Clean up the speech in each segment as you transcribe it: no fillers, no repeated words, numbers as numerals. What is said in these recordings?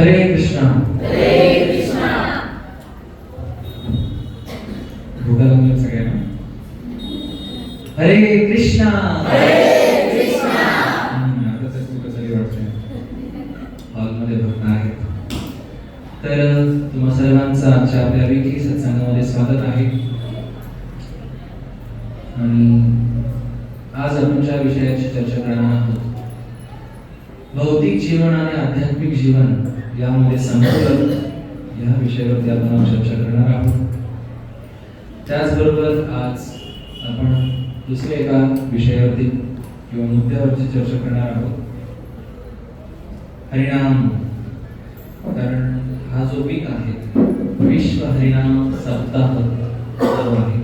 हरे कृष्णा. हरे कृष्णा. भोगा लागला सगळ्यांना. हरे कृष्णा. हरे कृष्णा. आता तर खूप कसं वाटतंय. हॉलमध्ये भक्त आहेत. तर तुम्हा सर्वांचं आजच्या आपल्या विकी सत्संगामध्ये स्वागत आहे. आणि आज आपण ज्या विषयाची चर्चा करणार आहोत, भौतिक जीवन आणि आध्यात्मिक जीवन यामध्ये समतोल या विषयावरती आपण चर्चा करणार आहोत. त्याचबरोबर आज आपण दुसऱ्या एका विषयावरती किंवा मुद्द्यावरती चर्चा करणार आहोत, हरिनाम. कारण हा जो वीक आहे, विश्व हरिनाम सप्ताह जो आहे,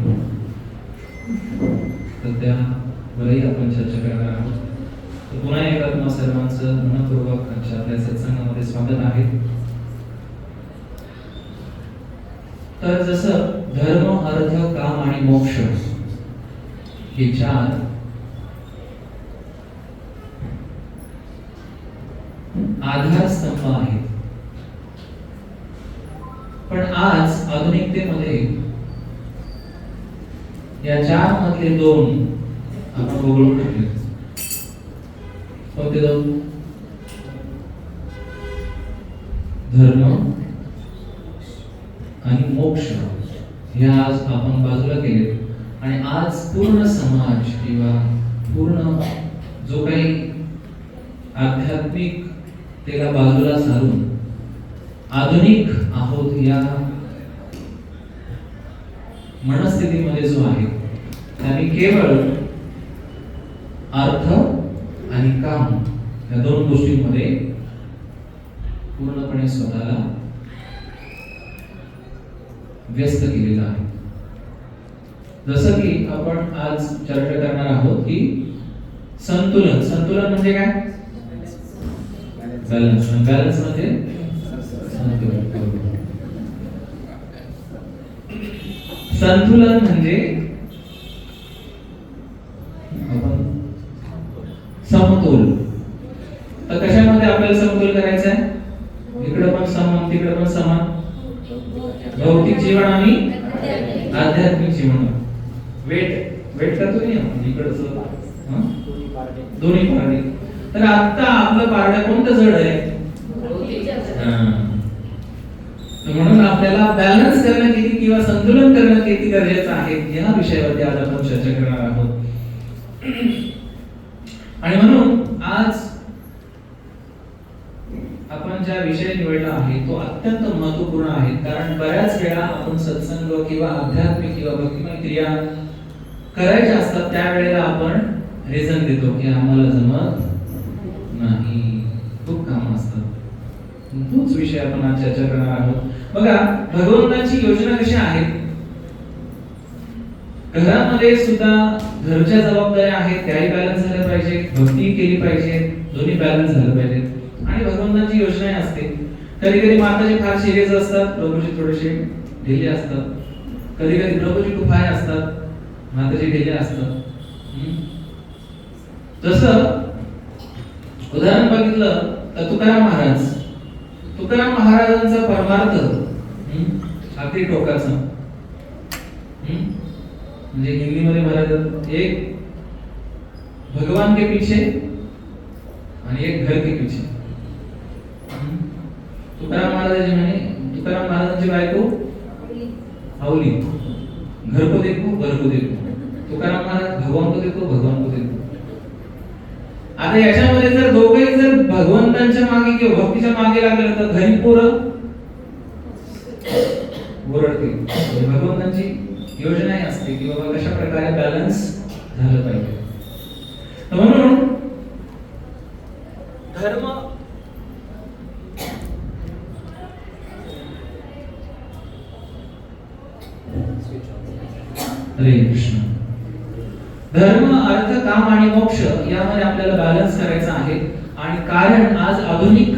तर त्यावरही आपण चर्चा करणार आहोत. तर पुन्हा एकदा तुम्हा सर्वांचं मनपूर्वक आजच्या आपल्या सत्संगामध्ये स्वागत आहे. तर जसं धर्म, अर्थ, काम आणि मोक्ष हे चार आधारस्तंभ आहेत, पण आज आधुनिकतेमध्ये या चार मधले दोन आपण वगळून टाकले. कोणते दोन? धर्म आणि मोक्ष हे आज आपण बाजूला केले. आणि आज पूर्ण समाज किंवा पूर्ण जो काही आध्यात्मिक त्याला बाजूला सारून आधुनिक आहोत या मनस्थितीमध्ये जो आहे, त्याने केवळ अर्थ आणि काम या दोन गोष्टींमध्ये पूर्णपणे स्वतःला व्यस्त केलेला आहे. जसं की आपण आज चर्चा करणार आहोत की संतुलन. संतुलन म्हणजे काय? बॅलन्स. बॅलन्स म्हणजे संतुलन. संतुलन म्हणजे आपण समतोल. तर कशामध्ये आपल्याला समतोल करायचा आहे? इकडे पण समान, तिकडे पण समान. भौतिक जीवन आणि आध्यात्मिक जीवन. वेट करतो नाही आपण इकडचं, दोन्ही पारडे. तर आता आपलं पारडं कोणतं जड आहे? म्हणून आपल्याला बॅलन्स करणं किती किंवा संतुलन करणं किती गरजेचं आहे या विषयावरती आज आपण चर्चा करणार आहोत. आणि म्हणून आज आपण ज्या विषय निवडला आहे तो अत्यंत महत्त्वपूर्ण आहे. कारण बऱ्याच वेळा आपण सत्संग किंवा आध्यात्मिक किंवा भक्तिमय क्रिया करायच्या असतात, त्यावेळेला आपण रिझन देतो की आम्हाला जमत नाही, खूप काम असतात. तोच विषय आपण आज चर्चा करणार आहोत. बघा, भगवंताची योजना कशी आहे. घरामध्ये सुद्धा घरच्या जबाबदाऱ्या आहेत, त्याही बॅलन्स झाल्या पाहिजे, भक्ती केली पाहिजे, दोन्ही बॅलन्स झालं पाहिजे. आणि भगवंताची योजना असते. कधी कधी माताजी फार सिरियस असतात, प्रभूजी थोडेसे ढिले असतात. कधी कधी प्रभूजी खूप हाय असतात, माताजी ढिले असतात. जसं उदाहरण बघितलं तर तुकाराम महाराजांचा परमार्थ अगदी टोकाचा. म्हणजे हिंदीमध्ये म्हणायचं, एक भगवान के पीछे आणि एक घर के पीछे. तुकाराम महाराजांची बायको हावली, घर को देखो घर को देखो. तुकाराम महाराज भगवान को देखो भगवान को देखो. आता याच्यामध्ये जर दोघेही जर भगवंतांच्या मागे किंवा भक्तीच्या मागे लागले तर घरी पोरं ओरडतील. भगवंतांची योजना असते की बाबा कशा प्रकारे बॅलन्स झालं पाहिजे. म्हणून धर्म हरे कृष्ण. धर्म, अर्थ, काम आणि मोक्ष यामध्ये आपल्याला बॅलन्स करायचा आहे. आणि कारण आज आधुनिक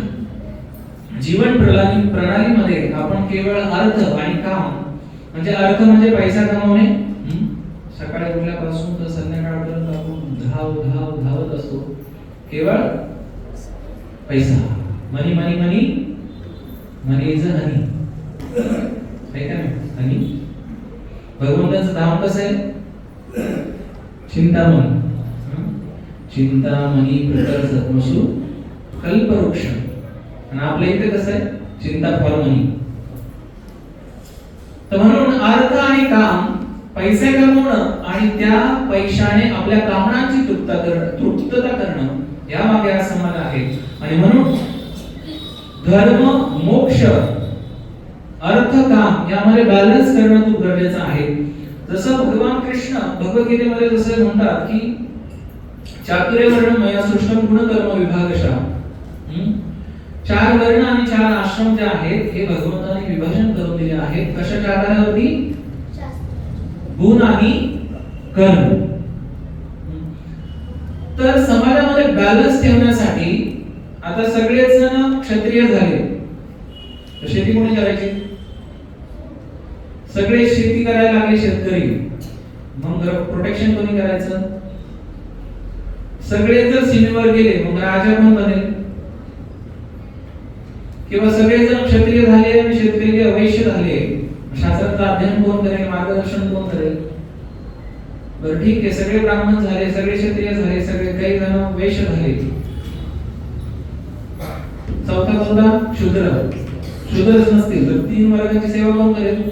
जीवन प्रणालीमध्ये आपण केवळ अर्थ आणि काम, म्हणजे अर्थ म्हणजे पैसा कमवणे. सकाळी उठल्यापासून तर संध्याकाळपर्यंत आपण धावत असतो, केवळ पैसा. मनी मनी मनी मनी इज हनी, आहे का नाही? हनी. भगवंताचं नाव कसं आहे? चिंतामणी. चिंतामणी प्रकर सत्मसु कल्पवृक्ष. आणि आपल्या इथे कसं आहे? चिंताफळमणी. तर म्हणून अर्थ आणि काम, पैसे कमवणं आणि त्या पैशाने आपल्या कामनांची तृप्तता करणं, या मागे हा समाज आहे. आणि म्हणून धर्म, मोक्ष, अर्थ, काम यामध्ये बॅलन्स करणं खूप गरजेचं आहे. जसं भगवान कृष्ण भगवद्गीतेमध्ये जसं म्हणतात की चातुर्य वर्ण मया सृष्टम गुण कर्म विभागशः. चार वर्ण आणि चार आश्रम जे आहेत हे भगवंताने विभाजन करून दिले आहेत. कशाच्या आधारावरती? गुण आणि कर्म. तर समाजामध्ये बॅलन्स ठेवण्यासाठी आता सगळेच जण क्षत्रिय झाले, तर शेती कोणी करायची? सगळे शेती करायला लागले शेतकरी, मग प्रोटेक्शन कोणी करायचं? सगळे जर सीमेवर गेले मग राजा कोण बनेल? किंवा सगळे जण क्षत्रिय झाले आणि शेतकरी अवैश्य झाले, शास्त्राचं अध्ययन कोण करेल? मार्गदर्शन कोण करेल? बरं ठीक आहे, सगळे ब्राह्मण झाले, सगळे क्षत्रिय झाले, सगळे काही जण वैश्य झाले, चौथा कोणता? शूद्र. शूद्रच नसतील तर तीन वर्गाची सेवा कोण करेल?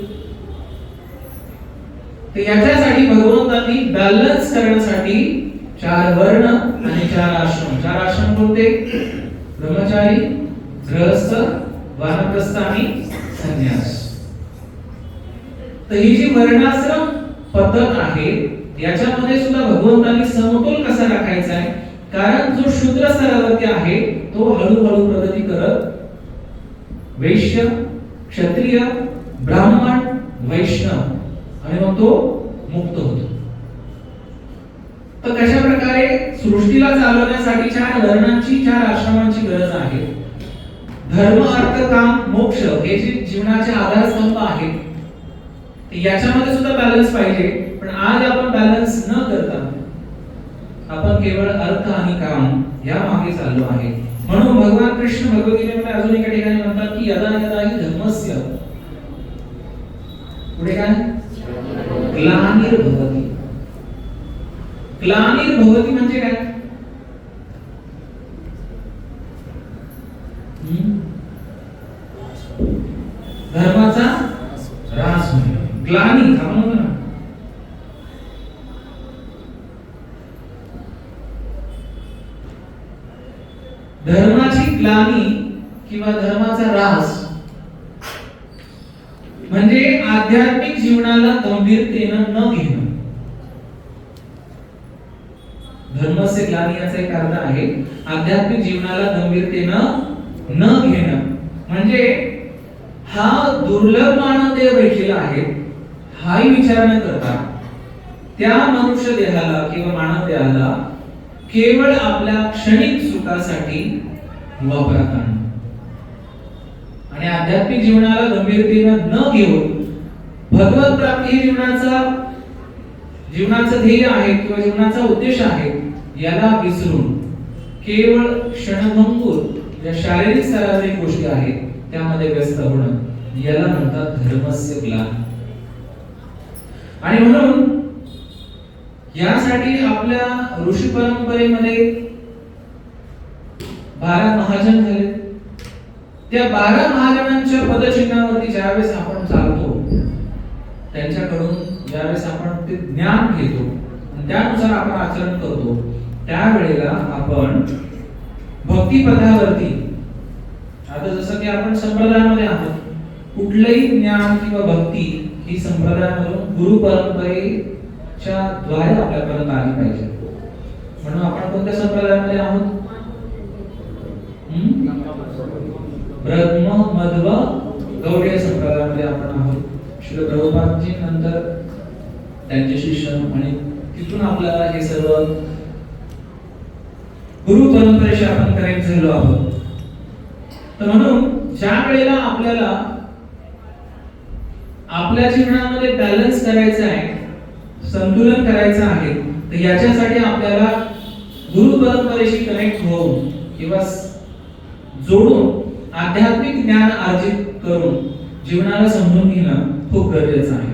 तर याच्यासाठी भगवंतांनी बॅलन्स करण्यासाठी चार वर्ण आणि चार आश्रम. चार आश्रम कोणते? ब्रह्मचारी, गृहस्थ, वानप्रस्थ आणि संन्यास. तर ही जी वर्णाश्रम पद्धत आहे याच्यामध्ये सुद्धा भगवंतांनी समतोल कसा राखायचा आहे. कारण जो शूद्र स्तरावरती आहे तो हळूहळू प्रगती करत वैश्य, क्षत्रिय, ब्राह्मण, वैष्णव आणि मग तो मुक्त होतो. तर कशा प्रकारे सृष्टीला चालवण्यासाठी चार वर्णांची, चार आश्रमांची गरज आहे. धर्म, अर्थ, काम, मोक्ष हे जे जीवनाचे आधारस्तंभ आहेत याच्यामध्ये सुद्धा बॅलन्स पाहिजे. पण आज आपण बॅलन्स न करता आपण केवळ अर्थ आणि काम या मागे चाललो आहे. म्हणून भगवान कृष्ण भगवद्गीतेमध्ये अजून एका ठिकाणी म्हणतात की यदा यदा हि धर्मस्य, पुढे काय? ग्लानिर्भवति. ग्लानिर्भवति म्हणजे काय? धर्माचा ऱ्हास होणे. ग्लानी म्हणतो ना, धर्माची ग्लानी किंवा धर्माचा ऱ्हास म्हणजे आध्यात्मिक जीवनाला गंभीरतेनं न घेणं. धर्मस्य ग्लानी याचा एक अर्थ आहे आध्यात्मिक जीवनाला गंभीरतेनं न घेणं. म्हणजे हा दुर्लभ मानव देह भेटलेला आहे हाही विचार न करता त्या मनुष्य देहाला किंवा मानव देहाला केवळ आपल्या क्षणिक सुखासाठी वापरात आणणं आणि आध्यात्मिक जीवनाला गंभीरतेनं न घेऊन भगवत प्राप्ती हे जीवनाचं ध्येय आहे किंवा जीवनाचा उद्देश आहे याला विसरून केवळ क्षणभंगूर ज्या शारीरिक स्तरावरील गोष्टी आहेत त्यामध्ये व्यस्त होणं याला म्हणतात धर्मस्य ग्लानी. आणि म्हणून यासाठी आपल्या ऋषी परंपरेमध्ये 12 महाजन झाले. त्या 12 महाजनांच्या पदचिन्हावरती ज्यावेळेस आपण चालतो त्यांच्याकडून ज्यावेळेस आपण ते ज्ञान घेतो आणि त्यानुसार आपण आचरण करतो त्यावेळेला आपण भक्तिपदावरती, आता जसं की आपण संप्रदायामध्ये आहोत, कुठलंही ज्ञान किंवा भक्ती ही संप्रदायामधून गुरु परंपरेच्या द्वारे आपल्यापर्यंत आली पाहिजे. म्हणून आपण कोणत्या संप्रदायामध्ये आहोत? ब्रह्म, मध्व, गौडीय संप्रदायामध्ये आपण आहोत. श्री प्रभुपादजी नंतर त्यांचे शिष्य आणि तिथून आपल्याला हे सर्व गुरु परंपरेशी आपण कनेक्ट झालो आहोत. तर म्हणून ज्या वेळेला आपल्याला आपल्या जीवनामध्ये बॅलन्स करायचं आहे, संतुलन करायचं आहे, तर याच्यासाठी आपल्याला गुरु परंपरेशी कनेक्ट होऊन किंवा जोडून आध्यात्मिक ज्ञान अर्जित करून जीवनाला समजून घेणं खूप गरजेचं आहे.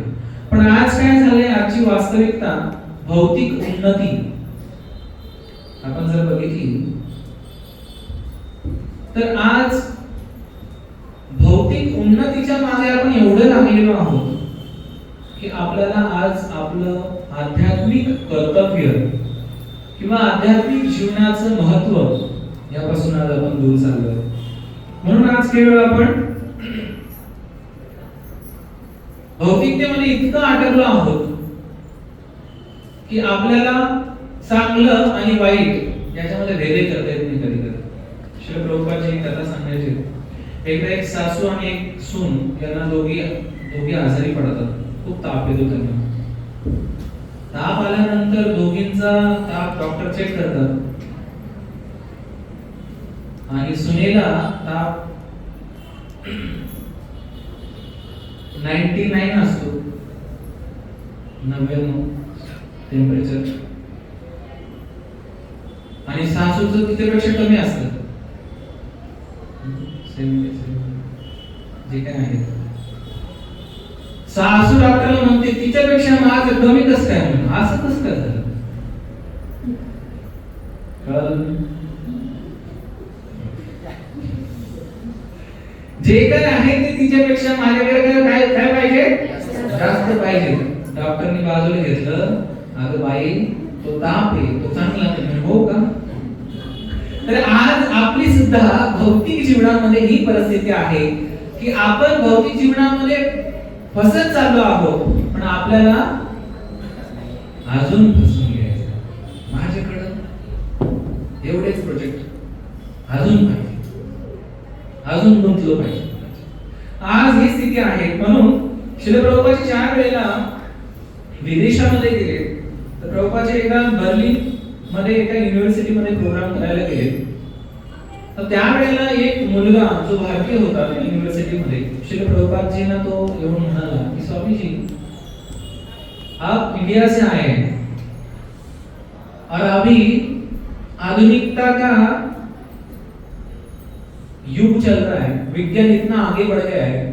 पण आज काय झालंय, आजची वास्तविकता भौतिक उन्नती आपण जर बघितली तर आज भौतिक उन्नतीच्या मागे आपण एवढं लागलेलो आहोत की आपल्याला आज आपलं आध्यात्मिक कर्तव्य किंवा आध्यात्मिक जीवनाचं महत्त्व यापासून आज आपण दूर चाललोय. म्हणून आज केवळ आपण भौतिकतेमध्ये इतकं अडकलो आहोत की आपल्याला चांगलं आणि वाईट याच्यामध्ये भेद करता येत नाही. कधी कधी श्री प्रभुपादजी एक कथा सांगायची. एकदा एक सासू आणि एक सून यांना दोघी आजारी पडतात. खूप ताप येतो त्यांना. ताप आल्यानंतर दोघींचा ताप डॉक्टर चेक करतात आणि सुनेला ताप 99 असतो, 99 टेम्परेचर, आणि सासूचं तिच्यापेक्षा कमी असतं, 77 जे काय आहे. सासू डॉक्टरला म्हणते तिच्यापेक्षा माझं कमी कसं काय म्हणून. असं कसं काय झालं कळलं? जे काय आहे ते तिच्यापेक्षा माझ्याकडे काय काय पाहिजे, जास्त पाहिजे. डॉक्टरनी बाजूला घेतलं, अगं बाई तो ताप आहे, तो चांगला नाही. हो का? तर आज आपली सुद्धा भौतिक जीवनामध्ये ही परिस्थिती आहे की आपण भौतिक जीवनामध्ये फसत चाललो आहोत. पण आपल्याला अजून फसून घ्यायचं. माझ्याकडे एवढेच प्रोजेक्ट अजून पाहिजे, अजून गुंतलो पाहिजे. आज ही स्थिती आहे. म्हणून श्री प्रभुपादजी ज्या वेळेला विदेशामध्ये गेले तर प्रभुपादजी एका बर्लिन मध्ये एका युनिव्हर्सिटी मध्ये प्रोग्राम करायला गेले. तर त्यावेळेला एक मुलगा जो भारतीय होता त्या युनिव्हर्सिटी मध्ये श्री प्रभुपादजींना तो येऊन म्हणाला की स्वामीजी आप इंडिया से आए हैं और अभी आधुनिकता का युग चल रहा है, विज्ञान इतना आगे बढ़ गया है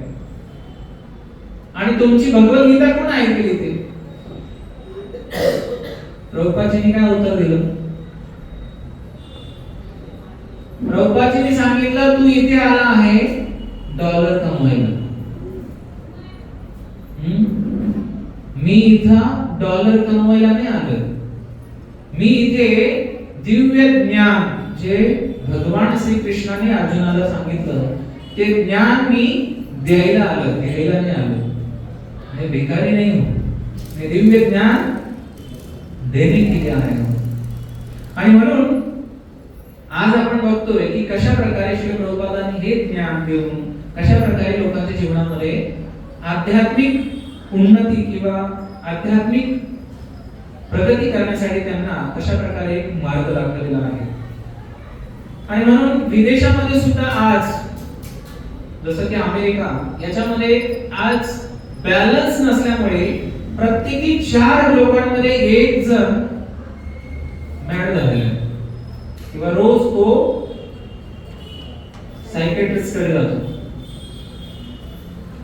आणि तुमची भगवद्गीता कोण ऐकली ते. प्रभुपादजींनी काय उत्तर दिलं? प्रभुपादजींनी सांगितलं तू इथे आला आहे डॉलर कमवायला. मी इथं डॉलर कमवायला नाही आलो. मी इथे दिव्य ज्ञान जे भगवान श्री कृष्णाने अर्जुनाला सांगितलं ते ज्ञान मी द्यायला आलो, घ्यायला नाही आलो. मैं भिकारी नहीं हूं, मैं दिव्य ज्ञान देने के लिए आया हूं. आणि म्हणून आज आपण बघतोय की कशा प्रकारे श्री प्रभुपादांनी हे ज्ञान देऊन कशा प्रकारे लोकांच्या जीवनामध्ये आध्यात्मिक उन्नती किंवा आध्यात्मिक प्रगती करण्यासाठी त्यांना कशा प्रकारे एक मार्ग दाखवलेला आहे. आणि म्हणून विदेशामध्ये सुद्धा आज जसं की अमेरिका याच्यामध्ये आज बॅलन्स नसल्यामुळे प्रत्येकी 4 लोकांमध्ये एक जण मॅड झालेला आहे किंवा रोज तो सायकियाट्रिस्ट कडे जातो.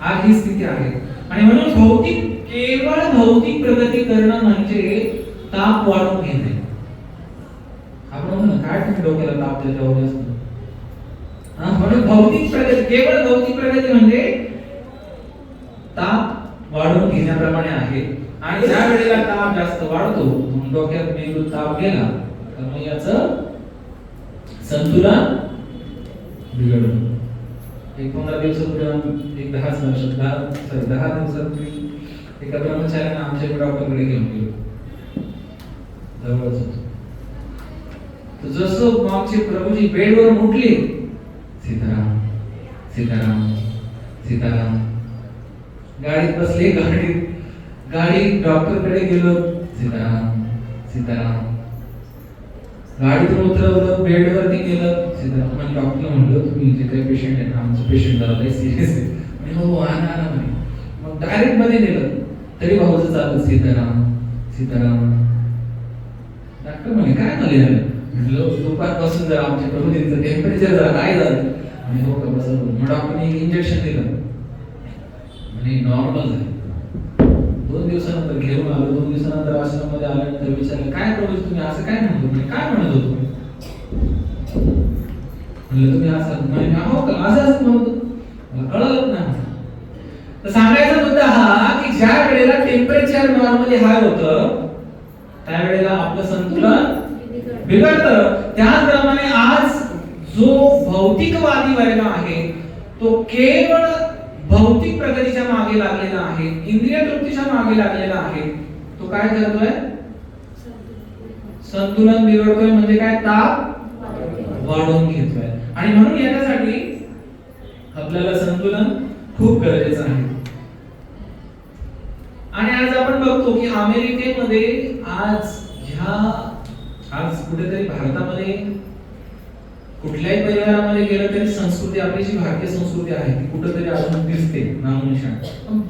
आज ही स्थिती आहे. आणि म्हणून केवळ भौतिक प्रगती करणं म्हणजे ताप वाढवून घेणे. आपण म्हणतो काय तुम्ही डोक्याला ताप देता वगैरे असं. म्हणून भौतिक प्रगती, केवळ भौतिक प्रगती म्हणजे ताप वाढवून घेण्याप्रमाणे आहे. आणि ज्या वेळेला ताप जास्त वाढतो, डोक्यात मेंदू ताप गेला तर मग याचं संतुलन बिघडतं. एक 15 दिवसापूर्वी एक 10 दिवसापूर्वी एका ब्रह्मचार्याने आमच्या डॉक्टरकडे घेऊन गेलो. जवळच होतो. तर जसं आमचे प्रभूजी बेडवर उठले, सीताराम सीताराम सीताराम, गाडीत बसले, गाडी डॉक्टरकडे गेलो, सीताराम सीताराम, गाडीतून उतरवलं, बेडवरती गेलं, सीताराम. म्हणजे डॉक्टर म्हणलं तुम्ही जे काही पेशंट आहे ना, आमचं पेशंट जरा लय सिरियस आहे. म्हणजे हो आणा म्हणे. मग डायरेक्ट मध्ये नेलं तरी भाऊचं चाललं, सीताराम सीताराम. डॉक्टर म्हणे काय झालं? म्हटलं दुपारपासून जरा आमच्या प्रभूजींचं टेम्परेचर जरा काय झालं. आणि हो का बस मग डॉक्टरने इंजेक्शन दिलं आणि नॉर्मल झालं. 2 दिवसानंतर घेऊन आलो. 2 दिवसानंतर आश्रममध्ये आल्यानंतर विचारलं काय प्रभू तुम्ही असं काय म्हणतो म्हणजे काय म्हणत होतो म्हणलं तुम्ही असं म्हणजे हो का असं म्हणतो मला कळलं नाही. तर सांगायचा मुद्दा हा की ज्या वेळेला टेम्परेचर नॉर्मली हाय होतं त्यावेळेला आपलं संतुलन बिघडतं. त्याचप्रमाणे आज जो भौतिकवादी वर्ग आहे तो केवळ भौतिक प्रगतीच्या मागे लागलेला आहे, इंद्रिय तृप्तीच्या मागे लागलेला आहे. तो काय करतोय? संतुलन बिघडतोय म्हणजे काय? ताप वाढवून घेतोय. आणि म्हणून याच्यासाठी आपल्याला संतुलन खूप गरजेचं आहे. आणि आज आपण बघतो की अमेरिकेमध्ये आज कुठेतरी भारतामध्ये कुठल्याही परिवारामध्ये गेलं तरी संस्कृती आपली जी भारतीय संस्कृती आहे ती कुठेतरी अजून दिसते नामोनिशाण.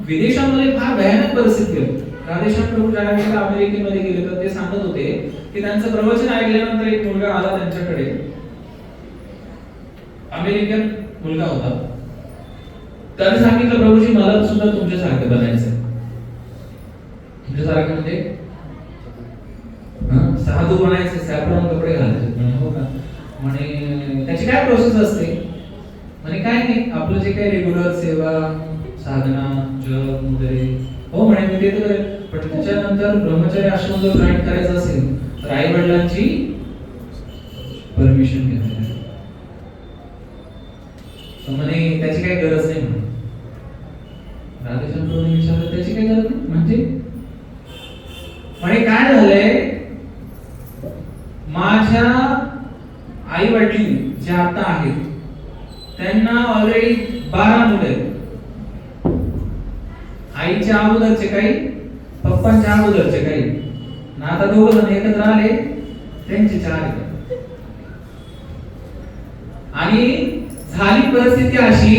विदेशामध्ये फार भयानक परिस्थिती आहे. राधेश्याम प्रभू ज्यावेळेला अमेरिकेमध्ये गेले तर ते सांगत होते की त्यांचं प्रवचन ऐकल्यानंतर एक मुलगा आला त्यांच्याकडे, अमेरिकन मुलगा होता. त्याने सांगितलं प्रभूजी मला सुद्धा तुमच्यासारखं बनायचं. तुमच्यासारखं म्हणजे साधू बनायचे, सॅप्रॉन कपडे घालायचे. म्हणे हो का? म्हणे त्याची काय प्रोसेस असते? म्हणे काय नाही आपलं जे काही रेग्युलर सेवा साधना जप वगैरे. हो म्हणे मी ते तर करेल, पण त्याच्यानंतर ब्रह्मचर्य आश्रम जर जॉईन करायचं असेल तर आई वडिलांची परमिशन घ्यावी लागेल. म्हणे त्याची काही गरज नाही. म्हणे राधेश्याम विचारलं त्याची काही गरज नाही म्हणजे? म्हणे काय झालंय माझ्या आई वडील जे आता आहेत त्यांना ऑलरेडी 12 मुलं आहेत. आईच्या अगोदरचे काही, पप्पांच्या अगोदरचे काही, ना आता 2 जण एकत्र आले त्यांचे 4 आहेत. आणि झाली परिस्थिती अशी,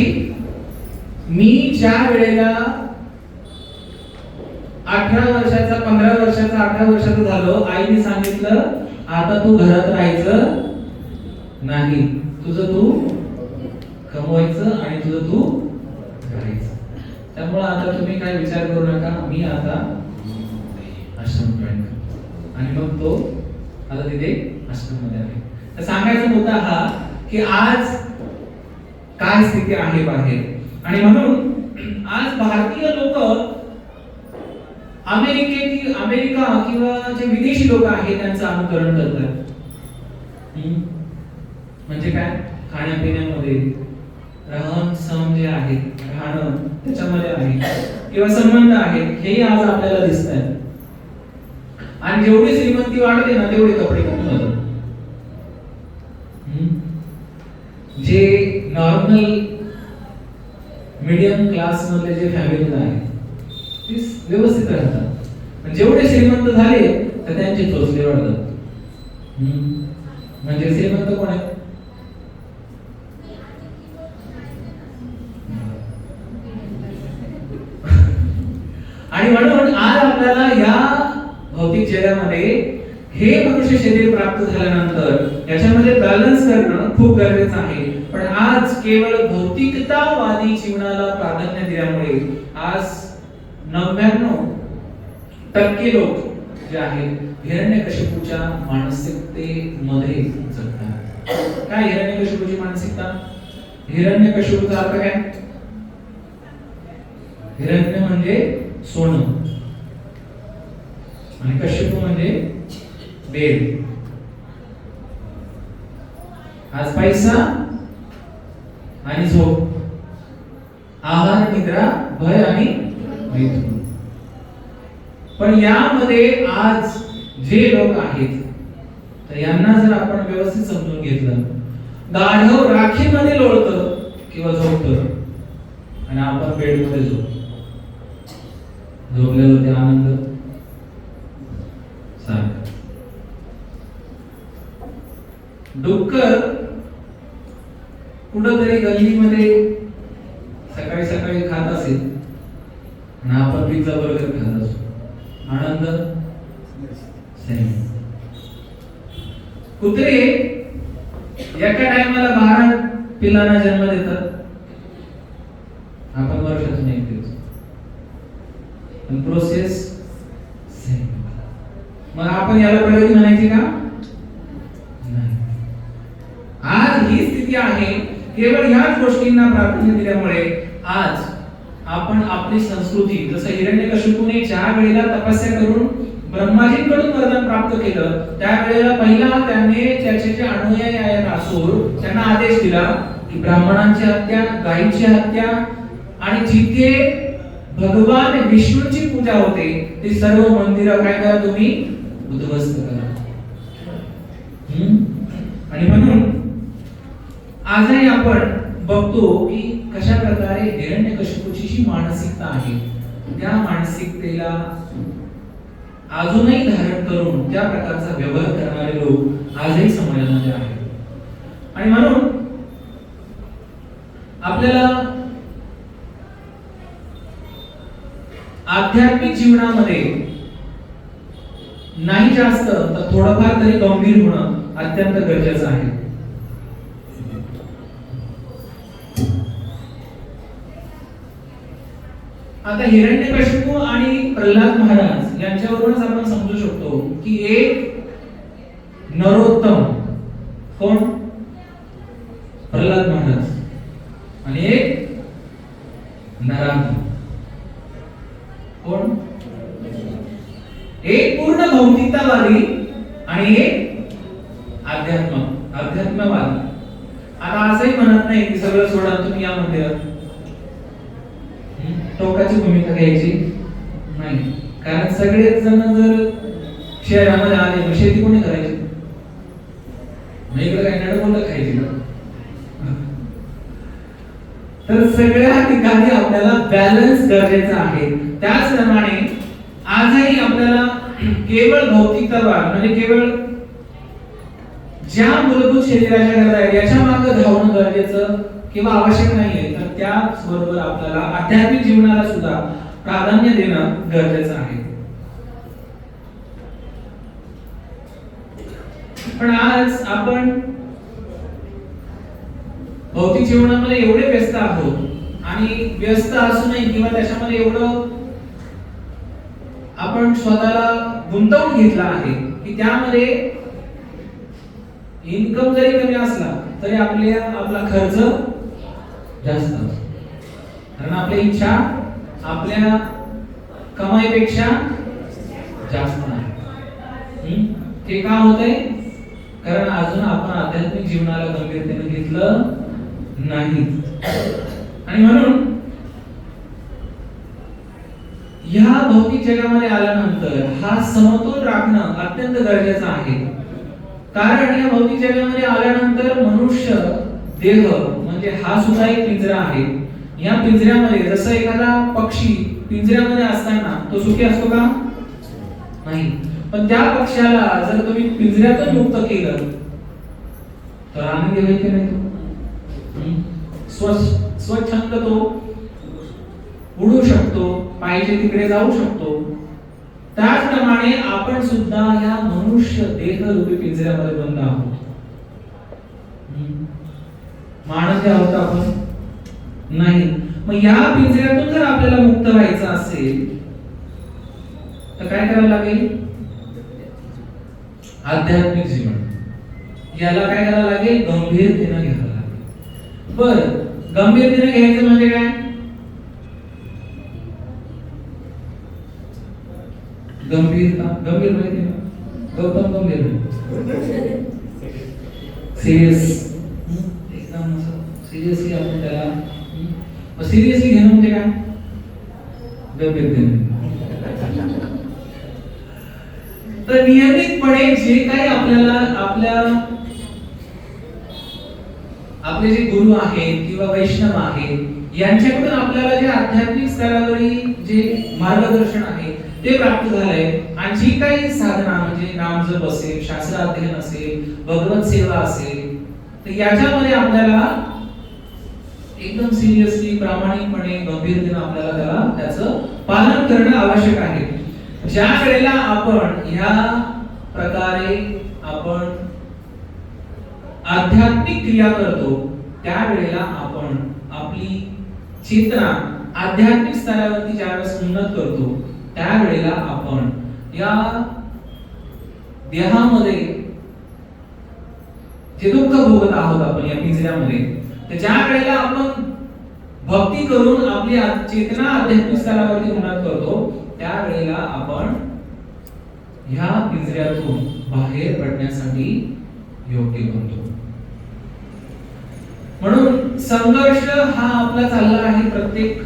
मी ज्या वेळेला 18 वर्षाचा 15 वर्षाचा 18 वर्षाचा झालो आईने सांगितलं आता तू घरात राहायचं नाही, तुझं तू कमवायचं आणि तुझं तू राहायचं. त्यामुळे आता तुम्ही काय विचार करू नका, मी आता आश्रम जॉईन करतो. आणि मग तो आता तिथे आश्रम मध्ये आहे. तर सांगायचा मुद्दा हा की आज काय स्थिती आहे बाहेर. आणि म्हणून आज भारतीय लोक अमेरिका किंवा जे विदेशी लोक आहेत त्यांचं अनुकरण करतात. म्हणजे काय? खाण्यापिण्यामध्ये रहन सहन जे आहे, राहणं त्याच्यामध्ये आहे किंवा संबंध आहे, हेही आज आपल्याला दिसत आहेत. आणि जेवढी श्रीमंती वाढते ना तेवढे कपडे कमी होतात. जे नॉर्मल मीडियम क्लास मधले जे फॅमिली आहेत ते व्यवस्थित राहतात. पण जेवढे श्रीमंत झाले तर त्यांचे चोचले वाढतात. म्हणजे श्रीमंत कोण आहे? आणि म्हणून आज आपल्याला या भौतिक जगामध्ये हे मनुष्य शरीर प्राप्त झाल्यानंतर याच्यामध्ये बॅलन्स करणं खूप गरजेचं आहे. पण आज केवळ भौतिकतावादी जीवनाला प्राधान्य दिल्यामुळे आज 99% लोक जे आहेत हिरण्यकशिपूच्या मानसिकतेमध्ये जगतात. काय हिरण्यकशिपूची मानसिकता? हिरण्यकशिपूचा अर्थ काय? हिरण्य म्हणजे सोनं आणि कश्यप म्हणजे बेड. आज पैसा आणि झोप, आहार निद्रा भय आणि मैथुन. पण यामध्ये आज जे लोक आहेत तर यांना जर आपण व्यवस्थित समजून घेतलं, गाढव राखीमध्ये लोळतं किंवा झोपतं आणि आपण बेडमध्ये झोपल्यावरती आनंद सारखं. डुक्कर कुठंतरी गल्लीमध्ये सकाळी सकाळी खात असेल आणि आपण पिझ्झा बर्गर खात असतो, आनंद सेम. कुत्रे एका टायमाला 12 पिलांना जन्म देतात? आपण वर्षातून एक दिवस. पण प्रोसेस सेम. मग आपण याला प्रगती म्हणायची का? नाही. आज ही स्थिती आहे. केवळ ह्याच गोष्टींना प्राधान्य दिल्यामुळे आज आपण आपली संस्कृती, जसं हिरण्यकशिपूने ज्या वेळेला तपस्या करून ब्रह्माजींकडून वरदान प्राप्त केलं, त्यावेळेला पहिला त्याने त्याचे जे अनुयायी आहेत असुर, त्यांना आदेश दिला की ब्राह्मणांची हत्या, गायीची हत्या आणि जिथे भगवान विष्णूची पूजा होते ती सर्व मंदिरं काय करा, तुम्ही उद्ध्वस्त करा. आणि म्हणून आजही आपण बघतो की कशा प्रकारे हिरण्यकशिपूची जी मानसिकता आहे, त्या मानसिकतेला अजूनही धारण करून त्या प्रकारचा व्यवहार करणारे लोक आजही समाजामध्ये आहेत. आणि म्हणून आपल्याला आध्यात्मिक जीवनामध्ये नाही जास्त तर थोडंफार तरी गंभीर होणं अत्यंत गरजेचं आहे. आता हिरण्यकशिपू आणि प्रल्हाद महाराज यांच्यावरूनच आपण समजू शकतो की एक नरोत्तम कोण? प्रल्हाद महाराज. आणि एक नराधम कोण? एक पूर्ण भौतिकतावादी आणि एक अध्यात्मवादी. आता असंही म्हणत नाही की सगळं सोडा तुम्ही या मंदिरात. टोकाची भूमिका घ्यायची नाही, कारण सगळेच जण जर शहरामध्ये आले मग शेती कोणी करायची? मग इकडे काय नडबोंड खायची का? तर सगळ्या ठिकाणी आपल्याला बॅलन्स गरजेचा आहे. त्याचप्रमाणे आजही आपल्याला केवळ भौतिकतावाद म्हणजे केवळ ज्या मूलभूत शरीराच्या गरजा आहेत याच्या मागे धावणं गरजेचं किंवा आवश्यक नाहीये, तर त्याच बरोबर आपल्याला आध्यात्मिक जीवनाला सुद्धा प्राधान्य देणं गरजेचं आहे. पण आज आपण भौतिक जीवनामध्ये एवढे व्यस्त आहोत आणि व्यस्त असूनही किंवा त्याच्यामध्ये एवढं आपण स्वतःला गुंतवून घेतला आहे की त्यामध्ये इन्कम जरी कमी असला तरी आपला खर्च जास्त असतो. कारण आपल्या इच्छा आपल्या कमाईपेक्षा जास्त नाही. ते का होतंय? कारण अजून आपण आध्यात्मिक जीवनाला गंभीरतेने घेतलं नाही. आणि म्हणून ह्या भौतिक जगामध्ये आल्यानंतर हा समतोल राखणं अत्यंत गरजेचं आहे. कारण या भौतिक जगामध्ये आल्यानंतर मनुष्य देह म्हणजे हा सुद्धा एक पिंजरा आहे. या पिंजऱ्यामध्ये जसं एखादा पक्षी पिंजऱ्यामध्ये असताना तो सुखी असतो का? नाही. पण त्या पक्षाला जर तुम्ही पिंजऱ्यातून मुक्त केलं तर आनंदी होईल की नाही? तो स्वच्छंद तो उडू शकतो, पाहिजे तिकडे जाऊ शकतो. त्याचप्रमाणे आपण सुद्धा या मनुष्य देह रूपी पिंजऱ्यामध्ये बंद आहोत. मानव आहोत आपण नाही. मग या पिंजऱ्यातून जर आपल्याला मुक्त व्हायचं असेल तर काय करावं लागेल? आध्यात्मिक जीवन याला काय करावं लागेल? गंभीरतेने घ्यावं लागेल. बर, गंभीरतेने घ्यायचं म्हणजे काय? गंभीर माहिती ना? गौतम गंभीर सिरियस, एकदम सिरियसली आपण त्याला सिरियसली घेणं म्हणजे काय? गंभीरतेने. तर नियमितपणे जे काही आपल्याला आपले जे गुरु आहेत किंवा वैष्णव आहेत यांच्याकडून आपल्याला जे आध्यात्मिक स्तरावरील जे मार्गदर्शन आहे ते प्राप्त झालंय. आणि जी काही साधना म्हणजे नामजप असेल, शास्त्र अध्ययन असेल, भगवत सेवा असेल, तर याच्यामध्ये आपल्याला एकदम सिरियसली प्रामाणिकपणे गंभीरतेने आपल्याला त्याचं पालन करणं आवश्यक आहे. ज्या वेळेला आपण ह्या प्रकारे आपण आध्यात्मिक क्रिया करतो त्यावेळेला आपण आपली चेतना आध्यात्मिक स्तरावरती ज्यावेळेस उन्नत करतो त्यावेळेला आपण या देहामध्ये जे दुःख भोगत आहोत आपण या पिंजऱ्यामध्ये, तर ज्या वेळेला आपण भक्ती करून आपली चेतना आध्यात्मिक स्तरावरती उन्नत करतो त्यावेळेला आपण ह्या पिंजऱ्यातून बाहेर पडण्यासाठी योग्य बनतो. म्हणून संघर्ष हा आपला चालला आहे प्रत्येक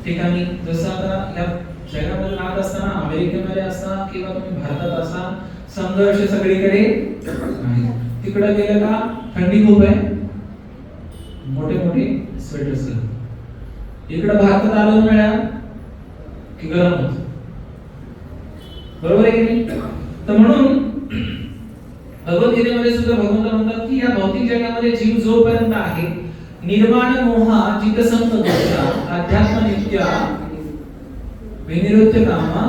ठिकाणी. जसं आता या जगामध्ये राहत असताना, अमेरिकेमध्ये असता किंवा तुम्ही भारतात असा, संघर्ष सगळीकडे आहे. तिकडे गेलं का थंडी खूप आहे, मोठे मोठे स्वेटर्स. इकडे भारतात आलो उन्हाळ्यात की गरम होत. बरोबर आहे की नाही? तर म्हणून भगवद्गीतेमध्ये सुद्धा भगवंत म्हणतात की या भौतिक जगामध्ये जीव जोपर्यंत आहे, निर्वाण मोहा जित संत दोषा अध्यात्म नित्या विनिरुद्ध कामा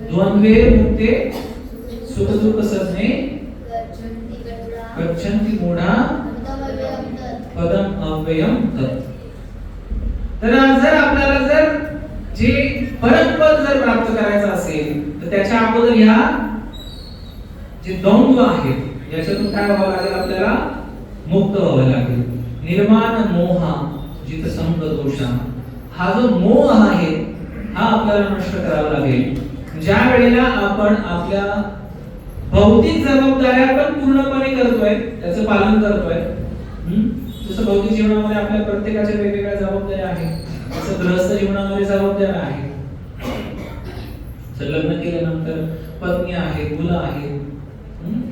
द्वंद्वे मुक्ते सुख दुःख सजने गच्छन्ति मूढा पदम अव्ययम तत्. तर जर आपल्याला जर जे परमपद जर प्राप्त करायचं असेल तर त्याच्या अगोदर ह्या जे द्वंद्व आहेत याच्यातून काय व्हावं लागेल, आपल्याला मुक्त व्हावं लागेल. निर्माण मोहा जित संग दोषा, हा जो मोह आहे हा आपल्याला नष्ट करावा लागेल. ज्या वेळेला आपण आपल्या भौतिक जबाबदाऱ्या पण पूर्णपणे करतोय, त्याचं पालन करतोय. जसं भौतिक जीवनामध्ये आपल्या प्रत्येकाच्या वेगवेगळ्या जबाबदाऱ्या आहेत, तसं गृहस्थ जीवनामध्ये जबाबदाऱ्या आहेत. लग्न केल्यानंतर पत्नी आहे, मुलं आहेत,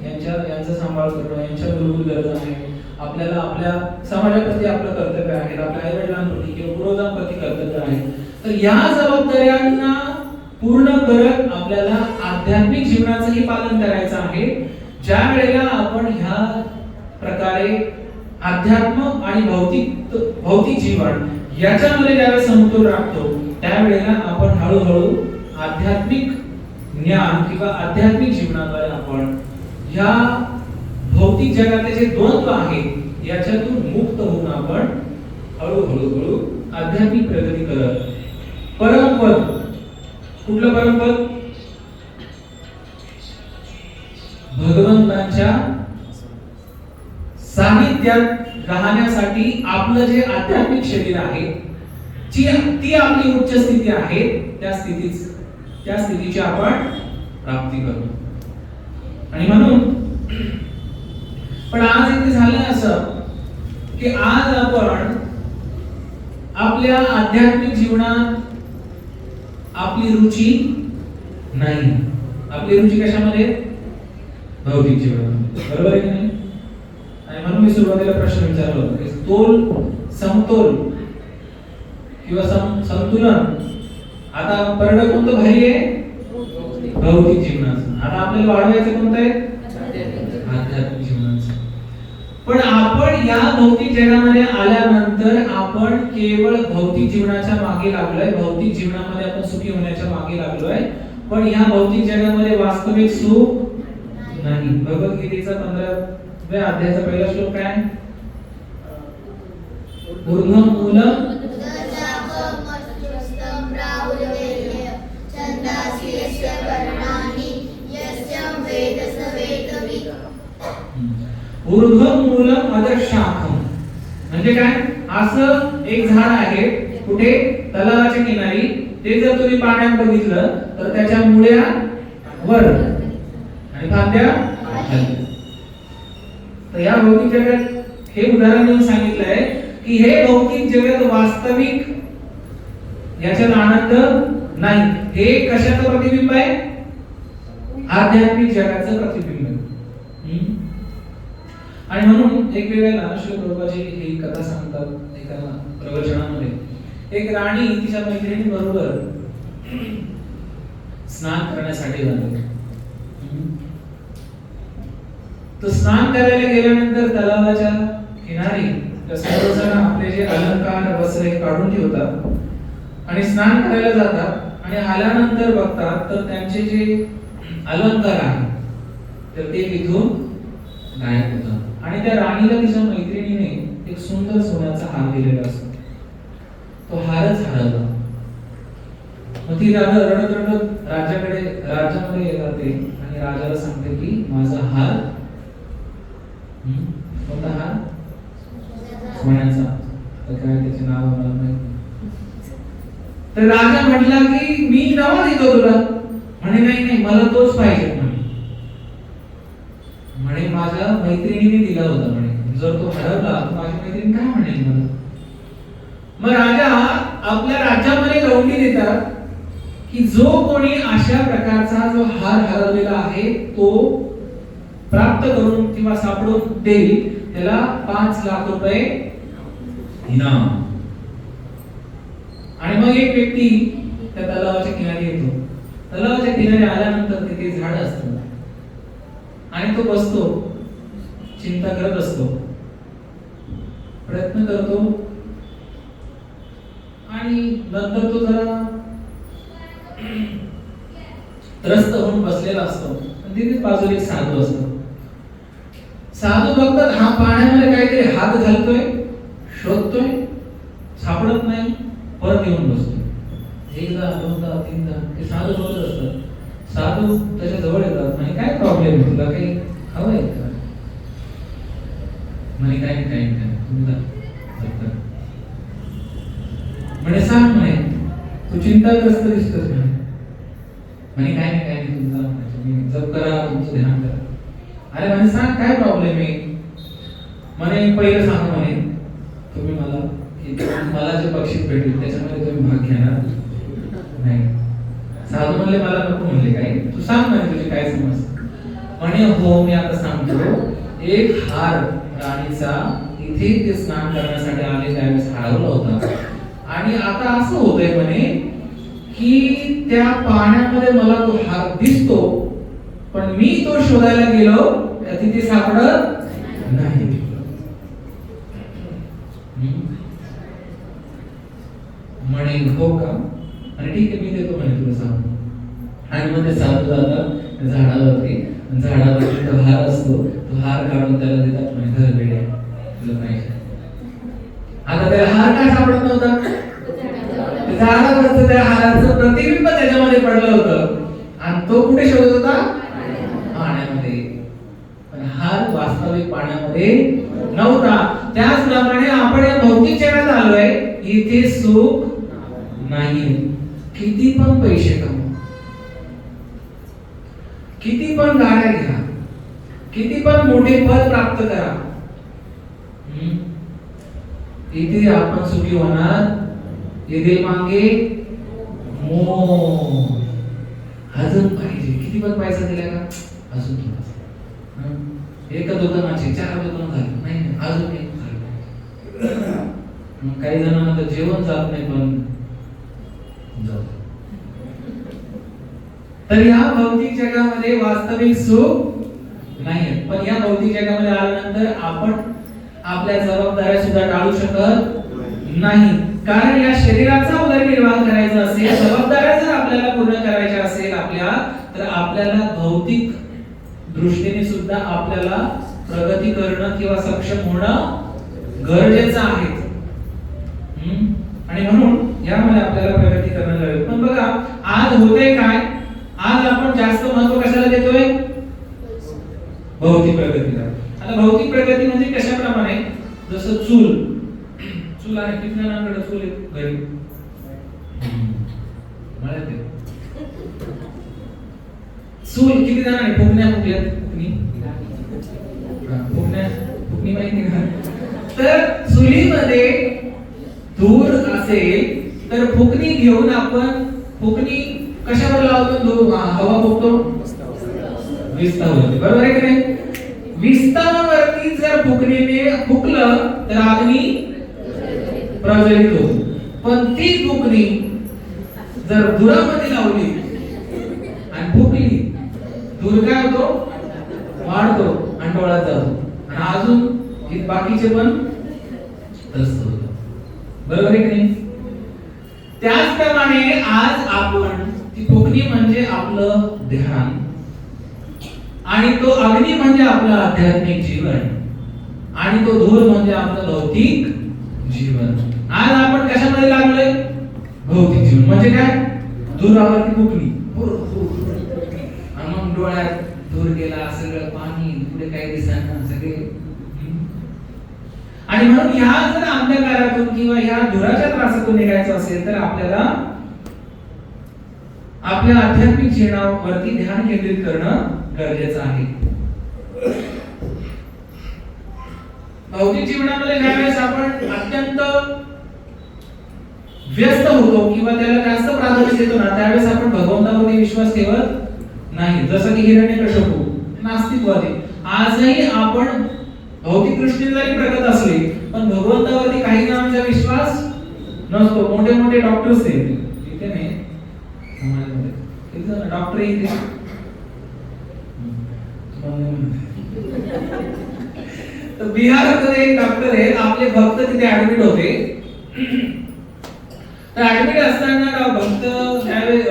यांचा सांभाळ करणं, यांच्या मूलभूत गरजा आहेत. आपल्याला आपल्या समाजाप्रती आपलं कर्तव्य आहे, आपल्या आई वडिलांप्रती किंवा पूर्वजांप्रती कर्तव्य आहे. तर या जबाबदाऱ्यांना पूर्ण करत आपल्याला आध्यात्मिक जीवनाचंही पालन करायचं आहे. ज्या वेळेला आपण ह्या प्रकारे अध्यात्म आणि भौतिक जीवन याच्यामध्ये ज्यावेळेस समतोल राखतो त्यावेळेला आपण हळूहळू आध्यात्मिक ज्ञान किंवा आध्यात्मिक जीवनाद्वारे आपण ह्या भौतिक जगातले जे द्वंद्व आहेत याच्यातून मुक्त होऊन आपण हळूहळू आध्यात्मिक प्रगती करत परमपद, कुठलं परमपद, भगवंतांच्या सानिध्यात राहण्यासाठी आपलं जे आध्यात्मिक शरीर आहे ती आपली उच्च स्थिती आहे, त्या स्थितीची आपण प्राप्ती करतो. आणि म्हणून पण आज इथे झालंय असं की आज आपण आपल्या आध्यात्मिक जीवनात आपली रुची नाही. आपली रुची कशामध्ये? भौतिक जीवनामध्ये. बरोबर आहे की नाही? आणि म्हणून मी सुरुवातीला प्रश्न विचारला होता की समतोल किंवा संतुलन आता परिणाम कोणतं भारी आहे? भौतिक जीवनाचं. आता आपल्याला वाढवायचं कोणतं आहे? आध्यात्मिक जीवनाचं. पण आपण या भौतिक जगामध्ये आल्यानंतर आपण केवळ भौतिक जीवनाच्या मागे लागलोय, भौतिक जीवनामध्ये आपण सुखी होण्याच्या मागे लागलोय, पण या भौतिक जगामध्ये वास्तविक सुख नाही. भगवद्गीतेचा 15व्या अध्यायाचा पहिला श्लोक काय? ऊर्ध्वं मूलम् ऊर्ध्वं मूलम् अधःशाखम्. म्हणजे काय? असं एक झाड आहे कुठे? तलावाच्या किनारी. ते जर तुम्ही पाण्यात बघितलं तर त्याच्या मुळ्या वर आणि फांद्या खाली. तर या भौतिक जगात हे उदाहरण देऊन सांगितलंय की हे भौतिक जगत वास्तविक याच्यात आनंद नाही. हे कशाचं प्रतिबिंब आहे? आध्यात्मिक जगाचं प्रतिबिंब आहे. आणि म्हणून एक वेळेला श्री प्रभुपादाजी ही कथा सांगतात एका प्रवचनामध्ये. एक राणी तिच्या मैत्रिणी बरोबर स्नान करण्यासाठी जाते. तो स्नान करायला गेल्यानंतर तलावाच्या किनारी सर्वजण आपले जे अलंकार वस्त्र हे काढून ठेवतात आणि स्नान करायला जातात आणि आल्यानंतर बघतात तर त्यांचे जे अलंकार आहेत तर ते तिथून गायब होतात. आणि त्या राणीला तिच्या मैत्रिणीने एक सुंदर सोन्याचा हार दिलेला असतो. तो हारच हरवला. मग ती रडत रडत राज्यामध्ये जाते आणि राजाला सांगते की माझा हार, कोणता हार? सोन्याचा. तर काय त्याचे नाव मला माहिती. तर राजा म्हटला की मी नवा देतो तुला. म्हणे नाही नाही, मला तोच पाहिजे. म्हणे माझ्या मैत्रिणीने दिला होता. म्हणे जर तो हरवला तर माझी मैत्रीण काय म्हणेल मला. मग राजा आपल्या राज्यामध्ये गवंडी देतात की जो कोणी अशा प्रकारचा जो हार हरवलेला आहे तो प्राप्त करून किंवा सापडून देईल त्याला 5 लाख रुपये इनाम. आणि मग एक व्यक्ती त्या तलावाच्या किनारी येतो. तलावाच्या किनारी आल्यानंतर तिथे झाड असतं आणि तो बसतो, चिंता करत असतो, प्रयत्न करतो आणि नंतर तो जरा त्रस्त होऊन बसलेला असतो. तिथेच बाजूला एक साधू असतो. साधू बघतात हा पाण्यामध्ये काहीतरी हात घालतोय, शोधतोय, सापडत नाही, परत येऊन बसतोय. एकदा, दोनदा, तीनदा ते साधू बघत असतात. साधू त्याच्या जवळ येतात. म्हणे काय प्रॉब्लेम आहे, तुला काही हवंय का? म्हणे काही नाही, तुम्ही जा. म्हणे सांग, म्हणे तू चिंताग्रस्त दिसतोस. म्हणे काय नाही तुमचा तुम्ही जप करा, तुमचं ध्यान करा. अरे म्हणे सांग काय प्रॉब्लेम आहे. म्हणे पहिलं सांगा, म्हणे तुम्ही मला जे बक्षीस भेटेल त्याच्यामध्ये तुम्ही भाग घेणार नाही. साधू म्हणले मला नको. म्हणले काय, तू सांग म्हणे तुझी काय समस्या. म्हणे हो मी आता सांगतो. एक हार राणीचा इथे ते स्नान करण्यासाठी आले त्यावेळेस हरवला होता आणि आता असं होतंय म्हणे की त्या पाण्यामध्ये मला तो हार दिसतो पण मी तो शोधायला गेलो तिथे सापडत नाही. म्हणे हो का, आणि ठीक आहे मी देतो म्हणे तुला सांग. आणि मग ते साधू जातात झाडावरती, झाडावरती तो हार असतो, तो हार काढून त्याला देतात. म्हणे घर बेड्या तुला पाहिजे. आता त्याला हार काय सापडत नव्हता. झाडावरचं त्या हाराचं प्रतिबिंब त्याच्यामध्ये पडलं होतं आणि तो कुठे शोधत होता, पाण्यामध्ये. पण हार वास्तविक पाण्यामध्ये नव्हता. त्याचप्रमाणे आपण या भौतिक जगात आलोय, इथे सुख नाही. किती पण पैसे कमवा, किती पण गाड्या घ्या, किती पण मोठे पद प्राप्त करा, इथे आपण सुखी होणार. ये दिल मांगे मोह. अजून पाहिजे. किती पण पैसा दिला का अजून थोडासा. एका दुकानाचे 4 दुकान झाले नाही, अजून एक झालं. मग काही जणांना तर जेवण जात नाही पण जात. तर या भौतिक जगामध्ये वास्तविक सुख नाही. पण या भौतिक जगामध्ये आल्यानंतर आपण आपल्या जबाबदाऱ्या सुद्धा टाळू शकत नाही. कारण या शरीराचा उदरनिर्वाह करायचा असेल, जबाबदाऱ्या जर आपल्याला पूर्ण करायच्या असेल तर आपल्याला भौतिक दृष्टीने सुद्धा आपल्याला प्रगती करणं किंवा सक्षम होणं गरजेचं आहे. आणि म्हणून यामध्ये आपल्याला प्रगती करणं गरजेचं. पण बघा आज होतंय काय, आज आपण जास्त महत्त्व कशाला देतोय, भौतिक प्रगतीला. आता भौतिक प्रगती म्हणजे कशाप्रमाणे, जसं चूल आहे. किती जणांकडे चूल आहे घरी, चूल किती जणांनी फुकण्या फुकल्यात, फुकणी माहिती का. तर चुलीमध्ये धूर असेल तर फुकणी घेऊन आपण फुकणी कशावर लावतो, हवा फुकतो विस्तावरती, बरोबर आहे की नाही. विस्तावावरती जर फुकणीने फुकलं तर अग्नी प्रज्वलित होतो. पण ती फुकणी जर धुरामध्ये लावली आणि फुकली, धूर काय होतो, वाढतो आणि डोळ्यात जातो आणि अजून बाकीचे पण त्रस्त होतो, बरोबर आहे की नाही. त्याचप्रमाणे आज आपण ती फुकणी म्हणजे आपलं ध्यान आणि तो अग्नी म्हणजे आपलं आध्यात्मिक जीवन आणि तो धूर म्हणजे आपलं भौतिक जीवन. आज आपण कशामध्ये लागलोय? भौतिक जीवन म्हणजे काय? धुरावरती फुकली आणि मग डोळ्यात धूर गेला, सगळं पाणी, पुढे काही दिसणार सगळे. आणि म्हणून ह्या जर अंधकारातून किंवा ह्या धुराच्या त्रासातून निघायचं असेल तर आपल्याला आपल्या आध्यात्मिक जीवनावरती ध्यान केंद्रित करणं गरजेचं आहे. भौतिक जीवनामध्ये ज्यावेळेस आपण अत्यंत व्यस्त होतो किंवा त्याला जास्त प्राधान्य देतो ना, त्यावेळेस आपण भगवंतावरती विश्वास ठेवत नाही. जसं की हिरण्यकश्यपू नास्तिकवादी. आजही आपण भौतिक दृष्टीने जरी प्रगत असले पण भगवंतावरती काही जणांचा विश्वास नसतो. मोठे मोठे डॉक्टर्स इथे नाही समाजामध्ये डॉक्टर इथे तर बिहारमध्ये एक डॉक्टर आहे, आपले भक्त तिथे ऍडमिट होते. तर ऍडमिट असताना भक्त त्यावेळेस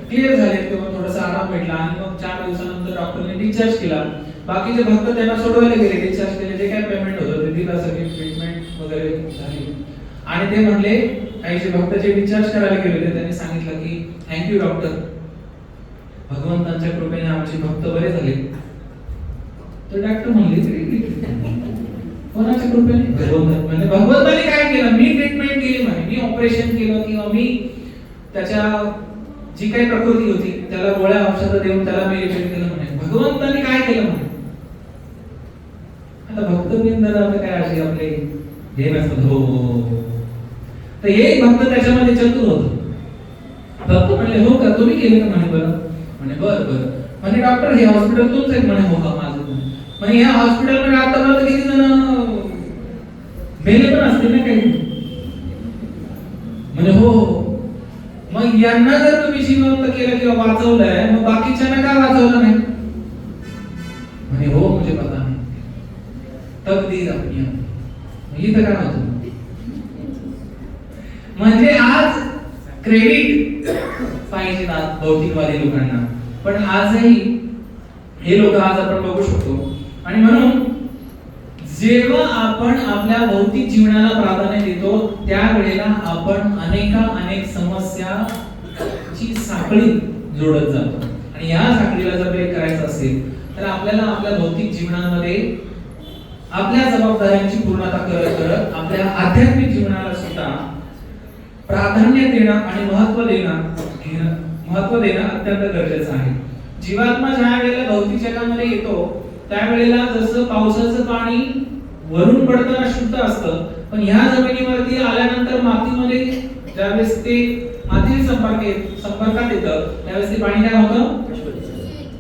क्लिअर झाले किंवा थोडासा आराम भेटला आणि मग 4 दिवसानंतर डॉक्टरने डिस्चार्ज केला. बाकीचे भक्त त्यांना सोडवायला गेले, डिस्चार्ज केले, जे काय पेमेंट होतं ते दिलं, सगळी ट्रीटमेंट वगैरे झाली. आणि ते म्हणले, काही जे भक्त जे डिस्चार्ज करायला गेले होते त्यांनी सांगितलं की थँक्यू डॉक्टर, भगवंतांच्या कृपेने आमचे भक्त बरे झाले. तर डॉक्टर म्हणले कोणाच्या कृपेने? भगवंत. म्हणजे भगवंताने काय केलं? मी ट्रीटमेंट केली म्हणे, मी ऑपरेशन केलं किंवा मी त्याच्या जी काही प्रकृती होती त्याला गोळ्या औषधं देऊन त्याला मी रिपेअर केलं म्हणे. भगवंताने काय केलं म्हणे? आता भक्तवृंदाला आपलं काय अशी आपले हे नसतं हो. तर एक भक्त त्याच्यामध्ये चतुर होतं. भक्त म्हणले हो का, तुम्ही केलं का म्हणे? बरं म्हणे बरं बरं. म्हणे डॉक्टर हे हॉस्पिटल तुमचं आहे म्हणे? हो का माझं. म्हणे ह्या हॉस्पिटलमध्ये आतापर्यंत किती जण मेले पण असतील ना काही? म्हणे हो. मग यांना जर तुम्ही जिवंत केलं किंवा वाचवलंय मग बाकीच्यांना का वाचवलं नाही? म्हणे हो मुझे पता नहीं, तकदीर अपनी अपनी. इथं काय होतं? म्हणजे आज क्रेडिट पाहिजे ना भौतिकवादी लोकांना, पण आजही हे लोक आज आपण बघू शकतो. आणि म्हणून जेव्हा आपण आपल्या भौतिक जीवनाला प्राधान्य देतो त्यावेळेला आपण अनेक समस्याची साखळी जोडत जातो. आणि या साखळीला जर ब्रेक करायचं असेल तर आपल्याला आपल्या भौतिक जीवनामध्ये आपल्या जबाबदाऱ्यांची पूर्णता करत करत आपल्या आध्यात्मिक जीवनाला सुद्धा प्राधान्य देणं आणि महत्त्व देणं अत्यंत गरजेचं आहे. जीवात्मा ज्या वेळेला भौतिक जगामध्ये येतो त्यावेळेला जसं पावसाचं पाणी वरून पडताना शुद्ध असतं, पण ह्या जमिनीवरती आल्यानंतर मातीमध्ये ज्यावेळेस ते माती संपर्कात येतं त्यावेळेस ते पाणी काय होतं?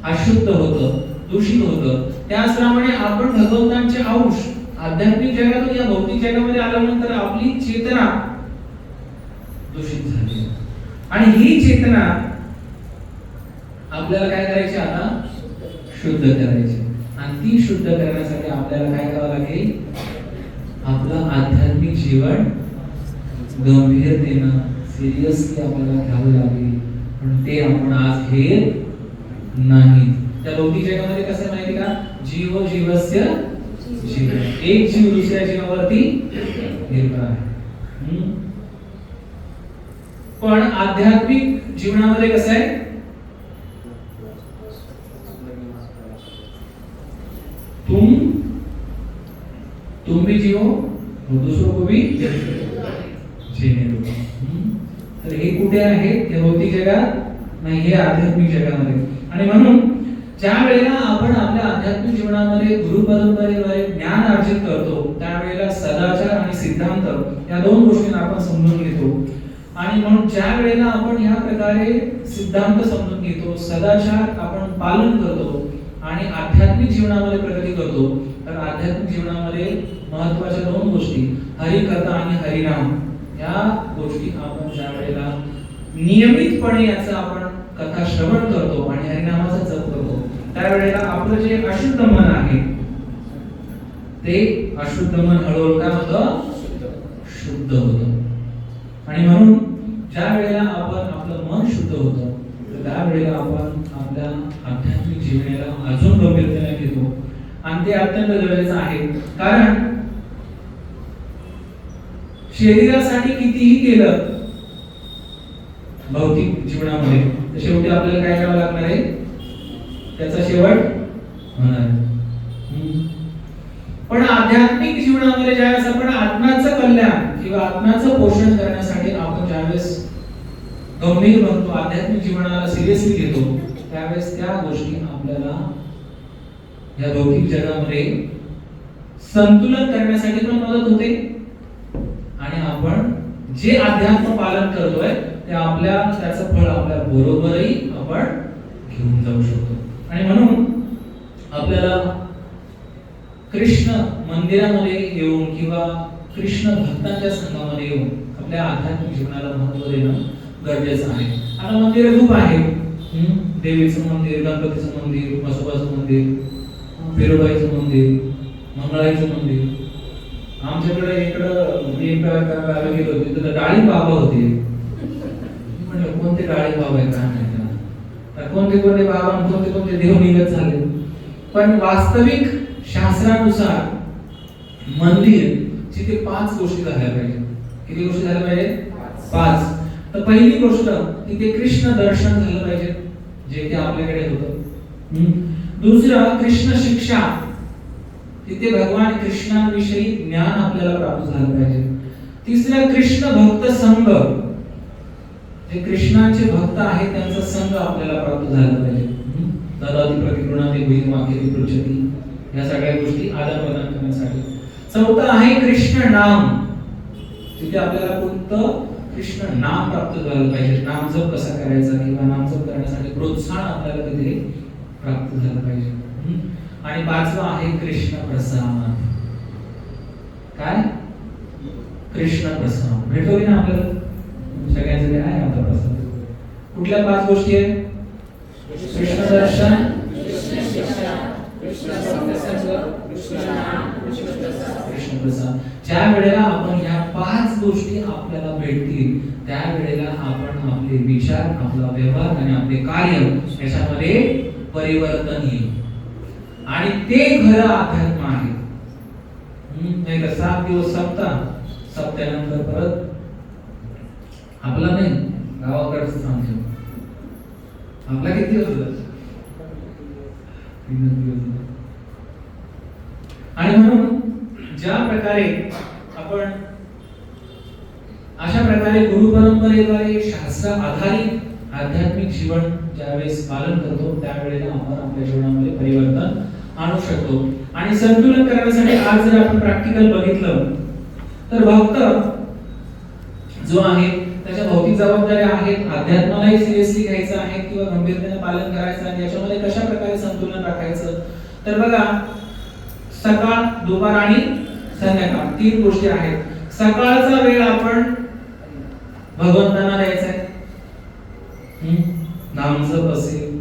अशुद्ध होतं, दूषित होतं. त्याचप्रमाणे आपण भगवंतांचे अंश आध्यात्मिक जगातून या भौतिक जगामध्ये आल्यानंतर आपली चेतना दूषित झाली. आणि ही चेतना आपल्याला काय करायची? आता शुद्ध करायची. आणि ती शुद्ध करण्यासाठी आपल्याला काय करावं लागेल? आपलं आध्यात्मिक जीवन गंभीरतेनं सिरियसली आपल्याला घ्यावं लागेल. पण ते आपण आज घेत नाही. त्या भौतिक जगामध्ये कसं माहिती का? जीव जीवस्य जीवन. एक जीव दुसऱ्या जीवावरती निर्भर आहे. पण आध्यात्मिक जीवनामध्ये कसं आहे? तुम भी जियो और दूसरों को भी जीने दो. तर हे कुठे आहे? ते भौतिक जगात नाही, हे आध्यात्मिक जगामध्ये. आणि म्हणून ज्या वेळेला आपण आपल्या आध्यात्मिक जीवनामध्ये गुरु परंपरेद्वारे ज्ञान अर्जित करतो त्यावेळेला सदाचार आणि सिद्धांत या दोन गोष्टींना आपण समजून घेतो. आणि म्हणून ज्या वेळेला आपण ह्या प्रकारे सिद्धांत समजून घेतो, सदाचार आपण पालन करतो आणि आध्यात्मिक जीवनामध्ये प्रगती करतो, तर आध्यात्मिक जीवनामध्ये महत्त्वाच्या दोन गोष्टी हरिकथा आणि हरिनाम या गोष्टी आपण ज्या वेळेला नियमितपणे याचं आपण कथा श्रवण करतो आणि हरिनामाचा जप करतो त्यावेळेला आपलं जे अशुद्ध मन आहे ते अशुद्ध मन हळूहळू काय होतं? शुद्ध होतं. आणि म्हणून ज्या वेळेला आपण आपलं मन शुद्ध होतं तर त्यावेळेला आपण आपल्या आध्यात्मिक जीवनाला अजून गंभीरतेने घेतो. आणि ते अत्यंत गरजेचं आहे. कारण शरीरासाठी कितीही केलं भौतिक जीवनामध्ये तर शेवटी आपल्याला काय करावं लागणार आहे, त्याचा शेवट होणार आहे. पण आध्यात्मिक जीवनामध्ये ज्यावेळेस आपण आत्म्याचं कल्याण किंवा आत्म्याचं पोषण करण्यासाठी आपण ज्यावेळेस गंभीर बनतो, आध्यात्मिक जीवनाला सिरियसली घेतो, त्यावेळेस त्या गोष्टी आपल्याला या भौतिक जगामध्ये संतुलन करण्यासाठी पण मदत होते आणि आपण जे अध्यात्म पालन करतोय ते आपल्या त्याचं फळ आपल्या बरोबरही आपण घेऊन जाऊ शकतो. आणि म्हणून आपल्याला कृष्ण मंदिरामध्ये येऊन किंवा कृष्ण भक्तांच्या संघामध्ये येऊन आपल्या आध्यात्मिक जीवनाला महत्त्व देणं गरजेचं आहे. आता मंदिर खूप आहे, देवीचं मंदिर, गणपतीचं मंदिर, म्हसोबाचं मंदिर, बिरोबाईचं मंदिर, मंगळाईचं मंदिर. आमच्याकडे इकडं मी गावी गेलो होतो तिथं डाळी बाबा होते. म्हटलं कोणते डाळी बाबा आहे काय माहिती, कोणते कोणते बाबा आणि कोणते कोणते देव निघत झाले. पण वास्तविक शास्त्रानुसार मंदिर जिथे 5 गोष्टी झाल्या पाहिजे. किती गोष्टी झाल्या पाहिजे? 5. तर पहिली गोष्ट तिथे कृष्ण दर्शन झालं पाहिजे, जे ते आपल्याकडे होतं. दुसरं कृष्ण शिक्षा, तिथे भगवान कृष्णांविषयी ज्ञान आपल्याला प्राप्त झालं पाहिजे. तिसरं कृष्ण भक्त संघ, जे कृष्णाचे भक्त आहेत त्यांचा संघ आपल्याला प्राप्त झाला पाहिजे. ददाती प्रतिगृणाती भूयी वाक्यती पृच्छती, या सगळ्या गोष्टी आदान प्रदान करण्यासाठी. चौथं आहे कृष्ण नाम, तिथे आपल्याला कोणतं कृष्ण नाम प्राप्त झालं पाहिजे. नामजप कसा करायचा किंवा नामजप करण्यासाठी प्रोत्साहन आपल्याला तिथे प्राप्त झालं पाहिजे. आणि 5वं आहे कृष्ण प्रसाद. काय? कृष्ण प्रसाद भेटतो की ना आपल्याला सगळ्यांचे आहे आपला प्रसाद. कुठल्या 5 गोष्टी आहेत? कृष्ण दर्शन, कृष्ण शिक्षा, कृष्ण संग, कृष्ण नाम, कृष्ण प्रसाद. ज्या वेळेला आपण ह्या 5 गोष्टी आपल्याला भेटतील त्या वेळेला आपण आपले विचार, आपला व्यवहार आणि आपले कार्य याच्यामध्ये परिवर्तन येईल आणि ते खरं अध्यात्म आहे. नाही का 7 दिवस सप्त्यानंतर परत आपला नाही गावाकडचं सांगतो. आपला किती दिवस होता? 3 दिवस. आणि म्हणून ज्या प्रकारे आपण अशा प्रकारे गुरु परंपरेद्वारे शास्त्र आधारित आध्यात्मिक जीवन ज्यावेळेस पालन करतो त्यावेळेला आपण आपल्या जीवनामध्ये परिवर्तन आणू शकतो. आणि संतुलन करण्यासाठी आज जर आपण प्रॅक्टिकल बघितलं तर भक्त जो आहे त्याच्या भौतिक जबाबदाऱ्या आहेत, अध्यात्मालाही सिरियसली घ्यायचं आहे किंवा गंभीरतेने पालन करायचं आणि याच्यामध्ये कशा प्रकारे संतुलन राखायचं. तर बघा, सकाळ, दुपार आणि संध्याकाळ 3 गोष्टी आहेत. सकाळचा वेळ आपण भगवंतांना द्यायचा आहे. नामजप असेल,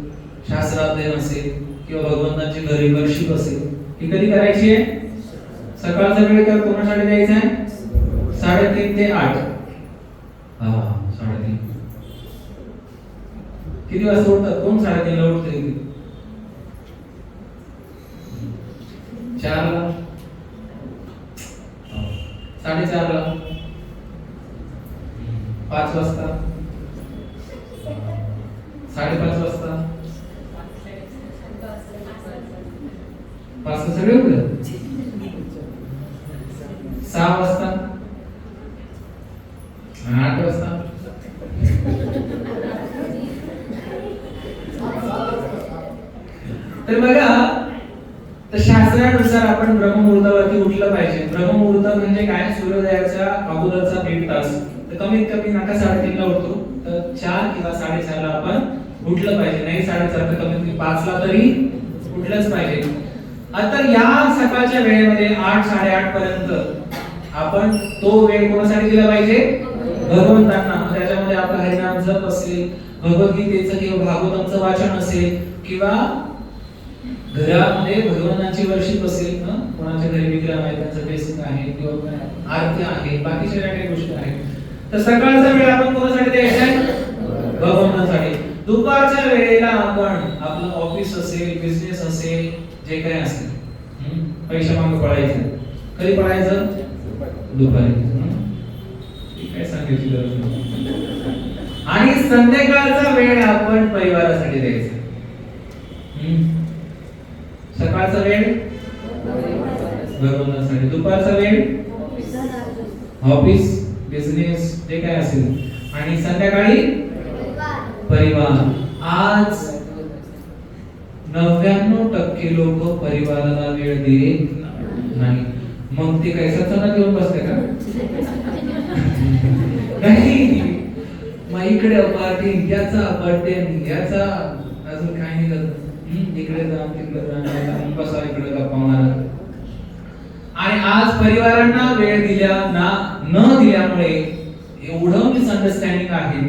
शास्त्राध्ययन असेल किंवा भगवंतांची घरी वर्शिप असेल, ही कधी करायची आहे? सकाळचा वेळ का कोणासाठी द्यायचा आहे? 3:30 ते 8. 3:30. किती वाजता उठतात? कोण 3:30 ला उठते? 4 ला, 4:30 ला, 5 वाजता, 5:30 वाजता, 5 वाजता सगळे उठतात. 6 वाजता, 8 वाजता. तर बघा, तर शास्त्रानुसार आपण ब्रह्ममुहूर्तावरती उठलं पाहिजे. ब्रह्ममुहूर्त म्हणजे काय? सूर्योदयाच्या अगोदरचा 1.5 तास. तर कमीत कमी नका 3:30 ला उठतो, तर 4 किंवा 4:30 ला आपण उठलं पाहिजे. नाही 4:30 तर कमीत कमी 5 ला तरी उठलंच पाहिजे. आता या सकाळच्या वेळेमध्ये 8, 8:30 पर्यंत आपण तो वेळ कोणासाठी दिला पाहिजे? भगवंतांना. त्याच्यामध्ये आपला हरिनाम जप असेल, भगवद्गीतेचं किंवा भागवतांचं वाचन असेल किंवा घरामध्ये भगवानांची वर्शिप असेल, कोणाच्या घरी विग्रह आहे त्यांचं बेसिक आहे किंवा आरती आहे, बाकीच्या काही गोष्टी आहेत. तर सकाळचा वेळ आपण कोणासाठी द्यायचा आहे? भगवंतांसाठी. दुपारच्या वेळेला आपण आपलं ऑफिस असेल, बिझनेस असेल, जे काही असेल पैशा मागे पळायचं. कधी पळायचं? दुपारी. काय सांगायची गरज नाही. आणि संध्याकाळचा वेळ आपण परिवारासाठी द्यायचा. सकाळचा वेळ भगवंतासाठी, दुपारचा वेळ ऑफिस बिझनेस जे काय असेल, आणि संध्याकाळी परिवार. आज 99% लोक परिवाराला वेळ देत नाही. मग ते काय सत्संगात येऊन बसते का? नाही. मग इकडे पार्टी, याचा बर्थडे, याचा अजून काय नाही करत. इकडे जा तिकडे जा, बसा इकडे गप्पा मारा. आणि आज परिवारांना वेळ न दिल्यामुळे एवढं मिसअंडरस्टँडिंग आहे,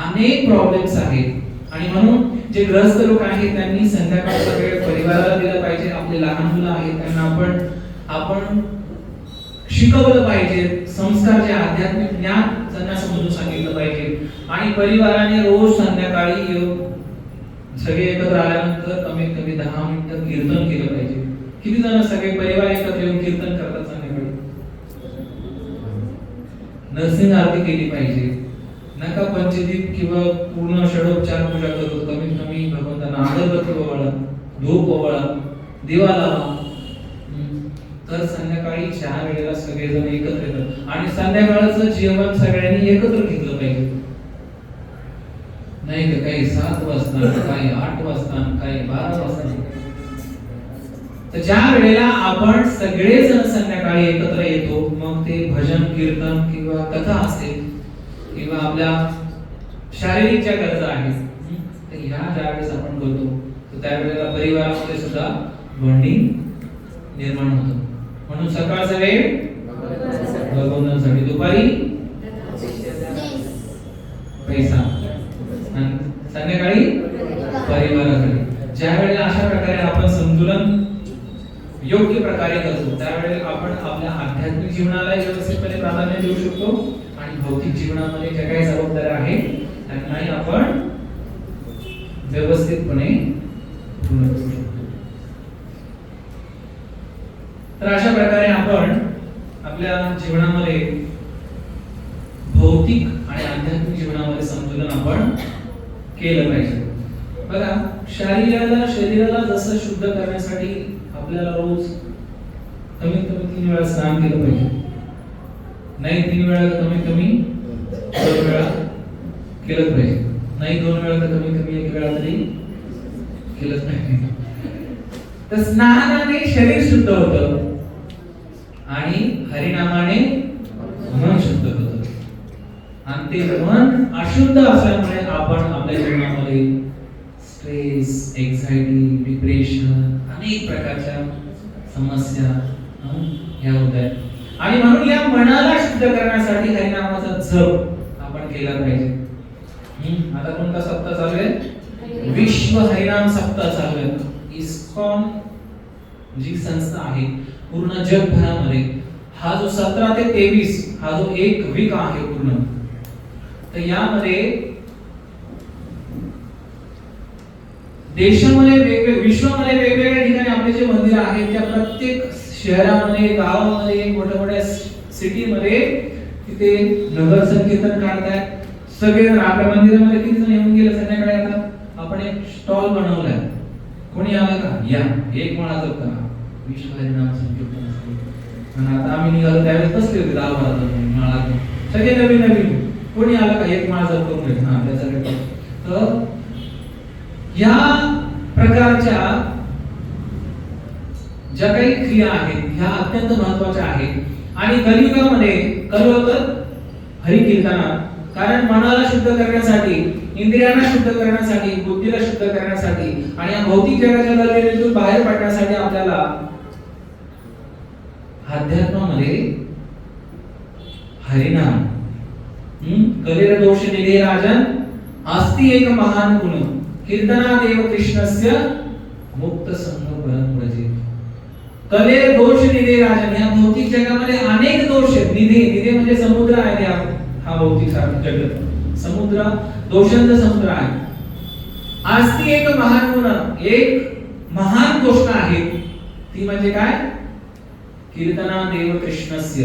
अनेक प्रॉब्लेम्स आहेत. आणि म्हणून जे ग्रस्त लोक आहेत त्यांनी संध्याकाळचा वेळ परिवाराला दिला पाहिजे. आपले लहान मुलं आहेत त्यांना आपण शिकवलं पाहिजे. संस्कार जे आध्यात्मिक ज्ञान त्यांना समजून सांगितलं पाहिजे. आणि परिवाराने रोज संध्याकाळी सगळे एकत्र आल्यानंतर कमीत कमी 10 मिनिटं कीर्तन केलं पाहिजे. किती जण सगळे परिवार एकत्र येऊन कीर्तन करतात संध्याकाळी? नरसिंह आरती केली पाहिजे. नका पंचदीप किंवा पूर्ण षडोपचार पूजा करू. कमीत कमी भगवंतांना अगरबत्ती ओवाळा, धूप ओवाळा, दिवा लावा. तर संध्याकाळी चहा वेळेला सगळेजण एकत्र येतात. आणि संध्याकाळचं जेवण सगळ्यांनी एकत्र घेतलं पाहिजे. नाही तर काही 7 वाजता, काही 8 वाजता, काही 12 वाजता. तर ज्या वेळेला आपण सगळेजण संध्याकाळी एकत्र येतो, मग ते भजन कीर्तन किंवा कथा असेल किंवा आपल्या शारीरिक ज्या गरजा आहेत, तर ह्या ज्या वेळेस आपण करतो, तर त्यावेळेला परिवारामध्ये सुद्धा बॉन्डिंग निर्माण होतं. म्हणून सकाळचा वेळ भगवंतांसाठी, दुपारी पैसा, आणि संध्याकाळी परिवारासाठी. ज्या वेळेला अशा प्रकारे आपण संतुलन योग्य प्रकारे करतो, त्यावेळेला आपण आपल्या आध्यात्मिक जीवनाला व्यवस्थितपणे प्राधान्य देऊ शकतो आणि भौतिक जीवनामध्ये ज्या काही जबाबदाऱ्या आहेत त्यांनाही आपण व्यवस्थितपणे पूर्ण करू शकतो. तर अशा प्रकारे आपण आपल्या जीवनामध्ये भौतिक आणि आध्यात्मिक जीवनामध्ये संतुलन आपण केलं पाहिजे. बघा, शरीराला जसं शुद्ध करण्यासाठी आपल्याला रोज कमीत कमी 3 वेळा स्नान केलं पाहिजे. नाही 3 वेळा तर कमीत कमी 2 वेळा केलंच पाहिजे. नाही 2 वेळा तर कमीत कमी 1 वेळा तरी केलंच पाहिजे. तर स्नानाने शरीर शुद्ध होतं आणि हरिनामाने मन शुद्ध होतं. आणि ते मन अशुद्ध असल्यामुळे आपण आपल्या जीवनामध्ये स्ट्रेस, एन्झायटी, डिप्रेशन, अनेक प्रकारच्या समस्या ह्या होत आहेत. आणि म्हणून या मनाला शुद्ध करण्यासाठी हरिनामाचा जप आपण केला पाहिजे. आता कोणता सप्ताह चालू आहे? विश्व हरिनाम सप्ताह चालू आहे. इस्कॉन जी संस्था आहे पूर्ण जगभरामध्ये, हा जो 17 ते 23 हा जो एक वीक आहे पूर्ण, तर यामध्ये देशामध्ये विश्वामध्ये वेगवेगळ्या ठिकाणी आपले जे मंदिर आहेत त्या प्रत्येक शहरामध्ये, गावामध्ये, मोठ्या मोठ्या सिटीमध्ये तिथे नगर संकीर्तन काढतायत. सगळे आपल्या मंदिरामध्ये किती जण येऊन गेले संध्याकाळी. आता आपण एक स्टॉल बनवलाय, कोणी आलं का या, एक माळा जप करा, विश्व हरिनाम संकीर्तन. आणि आता आम्ही निघालो त्यावेळेस बसले होते 10-12 जण माळा, सगळे नवीन कोणी आलं का एक माळा जप करून घे. हा त्याच्याकडे. तर या प्रकारच्या ज्या काही क्रिया आहेत ह्या अत्यंत महत्त्वाच्या आहेत. आणि कलियुगामध्ये हरी कीर्तनात, कारण मनाला शुद्ध करण्यासाठी, इंद्रियांना शुद्ध करण्यासाठी, बुद्धीला शुद्ध करण्यासाठी आणि या भौतिक जगाच्या दलदलीतून बाहेर पडण्यासाठी आपल्याला अध्यात्मामध्ये हरिनाम, कलेर दोष निधे राजन अस्ति एक महान गुण कीर्तनादेव कृष्णस्य मुक्त संग परम व्रजे. कलेर दोष निधे राजन, या भौतिक जगामध्ये अनेक दोष आहेत. निधे म्हणजे समुद्र आहे. हा भौतिक जगत समुद्र, दोषांचा समुद्र आहे. अस्ति एक महान गुण, एक महान गोष्ट आहे ती म्हणजे काय? कीर्तना देव कृष्णस्य.